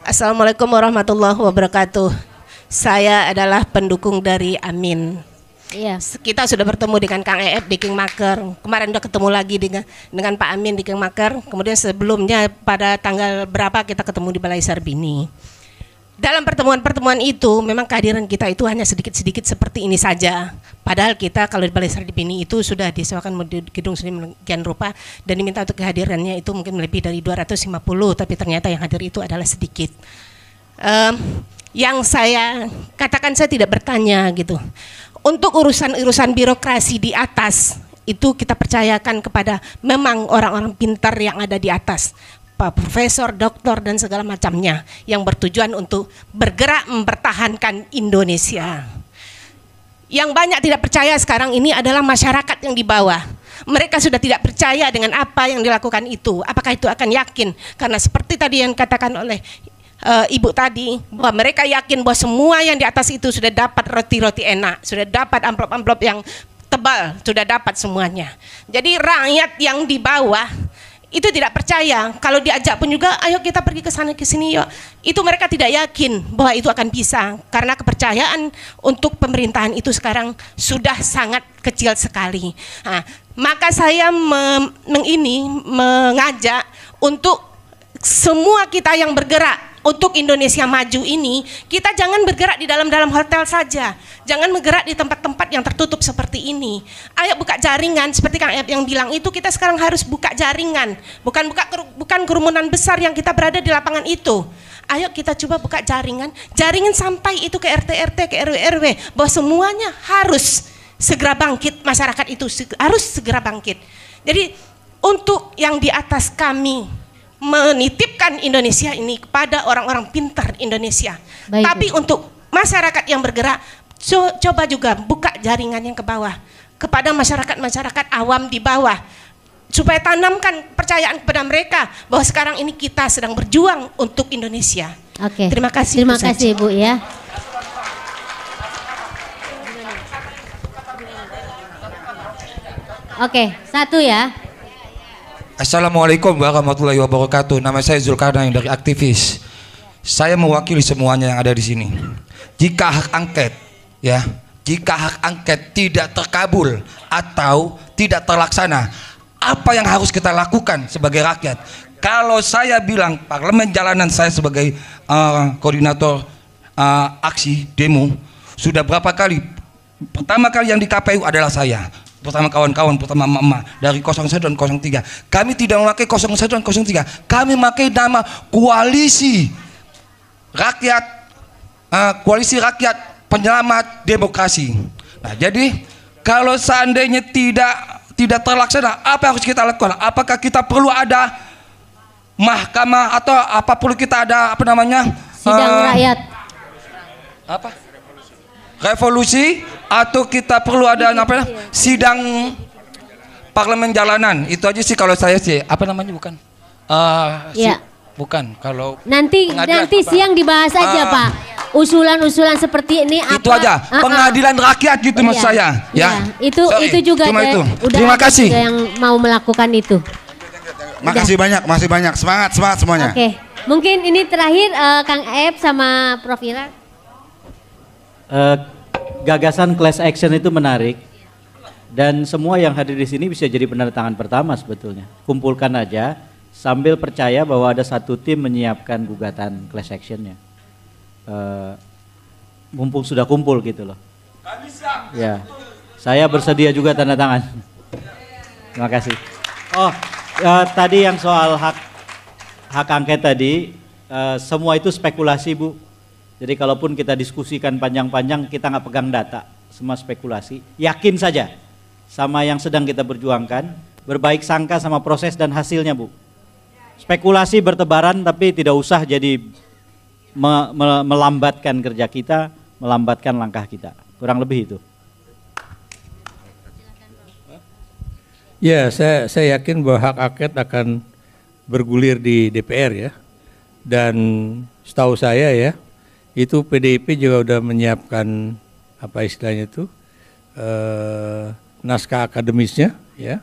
Assalamualaikum warahmatullahi wabarakatuh. Saya adalah pendukung dari Amin. Iya. Kita sudah bertemu dengan Kang EF di Kingmaker. Kemarin udah ketemu lagi dengan Pak Amin di Kingmaker. Kemudian sebelumnya pada tanggal berapa kita ketemu di Balai Sarbini. Dalam pertemuan-pertemuan itu memang kehadiran kita itu hanya sedikit-sedikit seperti ini saja. Padahal kita kalau di Balai Sarbini itu sudah disewakan gedung sedemikian rupa dan diminta untuk kehadirannya itu mungkin lebih dari 250, tapi ternyata yang hadir itu adalah sedikit. Yang saya katakan, saya tidak bertanya gitu. Untuk urusan-urusan birokrasi di atas itu kita percayakan kepada memang orang-orang pintar yang ada di atas. Pak Profesor, doktor dan segala macamnya yang bertujuan untuk bergerak mempertahankan Indonesia. Yang banyak tidak percaya sekarang ini adalah masyarakat yang di bawah. Mereka sudah tidak percaya dengan apa yang dilakukan itu. Apakah itu akan yakin? Karena seperti tadi yang katakan oleh Ibu tadi, bahwa mereka yakin bahwa semua yang di atas itu sudah dapat roti-roti enak, sudah dapat amplop-amplop yang tebal, sudah dapat semuanya. Jadi rakyat yang di bawah itu tidak percaya. Kalau diajak pun juga, ayo kita pergi ke sana ke sini yuk. Itu mereka tidak yakin bahwa itu akan bisa, karena kepercayaan untuk pemerintahan itu sekarang sudah sangat kecil sekali. Nah, maka saya mengajak untuk semua kita yang bergerak untuk Indonesia maju ini, kita jangan bergerak di dalam-dalam hotel saja. Jangan bergerak di tempat-tempat yang tertutup seperti ini. Ayo buka jaringan, seperti Kang Ep yang bilang itu, kita sekarang harus buka jaringan. Bukan kerumunan besar yang kita berada di lapangan itu. Ayo kita coba buka jaringan sampai itu ke RT-RT, ke RW-RW, bahwa semuanya harus segera bangkit, masyarakat itu harus segera bangkit. Jadi untuk yang di atas kami menitipkan Indonesia ini kepada orang-orang pintar Indonesia. Baik. Tapi untuk masyarakat yang bergerak, coba juga buka jaringan yang ke bawah, kepada masyarakat-masyarakat awam di bawah, supaya tanamkan kepercayaan kepada mereka bahwa sekarang ini kita sedang berjuang untuk Indonesia. Oke. Terima kasih. Terima kasih Bu ya. Oke, satu ya. Assalamualaikum warahmatullahi wabarakatuh. Nama saya Zulkarnain dari Aktivis. Saya mewakili semuanya yang ada di sini. Jika hak angket tidak terkabul atau tidak terlaksana, apa yang harus kita lakukan sebagai rakyat? Kalau saya bilang parlemen jalanan, saya sebagai koordinator aksi demo sudah berapa kali? Pertama kali yang di KPU adalah saya. Pertama kawan-kawan, pertama mama dari 01 dan 03. Kami tidak memakai 01 dan 03. Kami memakai nama koalisi rakyat, koalisi rakyat penyelamat demokrasi. Nah, jadi kalau seandainya tidak terlaksana, apa yang harus kita lakukan? Apakah kita perlu ada mahkamah atau apa perlu kita ada apa namanya? Sidang rakyat. Apa? Revolusi atau kita perlu ada apa? Sidang parlemen jalanan. Itu aja sih kalau saya sih. Apa namanya bukan? Bukan kalau nanti siang dibahas aja Pak. Usulan-usulan seperti ini apa? Itu aja. Pengadilan rakyat gitu maksud saya. Ya. Itu juga itu. Udah Terima kasih. juga yang mau melakukan itu. Makasih banyak, masih banyak. Semangat semuanya. Oke. Mungkin ini terakhir Kang Ep sama Prof Ira. Gagasan class action itu menarik dan semua yang hadir di sini bisa jadi peneretangan pertama sebetulnya. Kumpulkan aja sambil percaya bahwa ada satu tim menyiapkan gugatan class actionnya. Mumpung sudah kumpul gitu loh. Ya, saya bersedia juga tanda tangan. Terima kasih. Tadi yang soal hak angket tadi, semua itu spekulasi Bu. Jadi kalaupun kita diskusikan panjang-panjang, kita nggak pegang data, semua spekulasi. Yakin saja sama yang sedang kita perjuangkan, berbaik sangka sama proses dan hasilnya Bu. Spekulasi bertebaran tapi tidak usah jadi melambatkan kerja kita, melambatkan langkah kita. Kurang lebih itu. Ya, saya yakin bahwa hak angket akan bergulir di DPR ya. Dan setahu saya ya, itu PDIP juga udah menyiapkan apa istilahnya itu naskah akademisnya ya.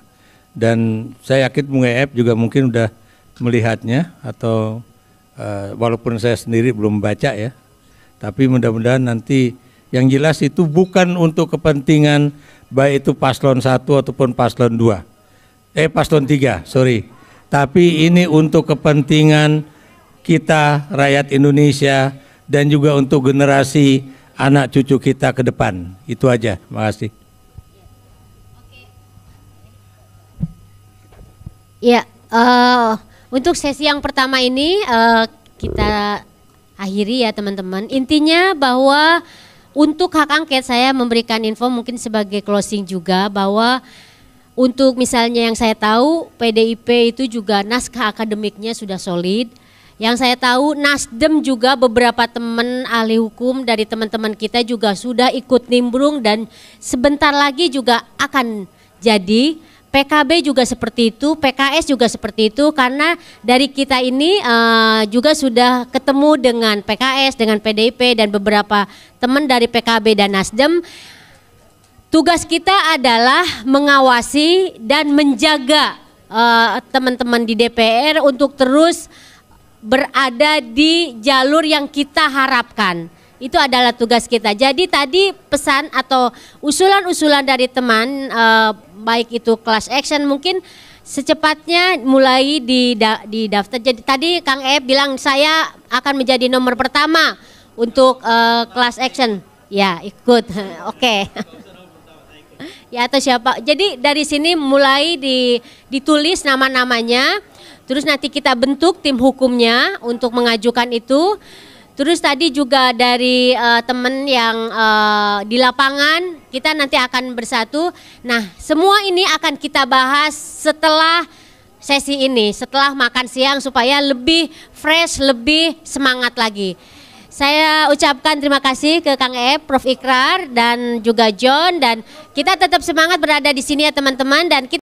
Dan saya yakin Bung EF juga mungkin udah melihatnya atau walaupun saya sendiri belum baca ya, tapi mudah-mudahan nanti yang jelas itu bukan untuk kepentingan baik itu paslon 1 ataupun paslon 2, paslon 3, sorry. Tapi ini untuk kepentingan kita rakyat Indonesia dan juga untuk generasi anak cucu kita ke depan. Itu aja, makasih. Ya, untuk sesi yang pertama ini kita akhiri ya teman-teman. Intinya bahwa untuk hak angket saya memberikan info mungkin sebagai closing juga bahwa untuk misalnya yang saya tahu PDIP itu juga naskah akademiknya sudah solid. Yang saya tahu Nasdem juga beberapa teman ahli hukum dari teman-teman kita juga sudah ikut nimbrung dan sebentar lagi juga akan jadi. PKB juga seperti itu, PKS juga seperti itu karena dari kita ini juga sudah ketemu dengan PKS, dengan PDIP dan beberapa teman dari PKB dan Nasdem. Tugas kita adalah mengawasi dan menjaga teman-teman di DPR untuk terus berada di jalur yang kita harapkan. Itu adalah tugas kita. Jadi tadi pesan atau usulan-usulan dari teman baik itu class action mungkin secepatnya mulai di daftar. Jadi tadi Kang Ep bilang saya akan menjadi nomor pertama untuk class action. Ya ikut, oke. Ya atau siapa? Jadi dari sini mulai ditulis nama-namanya. Terus nanti kita bentuk tim hukumnya untuk mengajukan itu. Terus tadi juga dari teman yang di lapangan kita nanti akan bersatu. Nah semua ini akan kita bahas setelah sesi ini, setelah makan siang supaya lebih fresh, lebih semangat lagi. Saya ucapkan terima kasih ke Kang Ep, Prof Ikrar dan juga John dan kita tetap semangat berada di sini ya teman-teman dan kita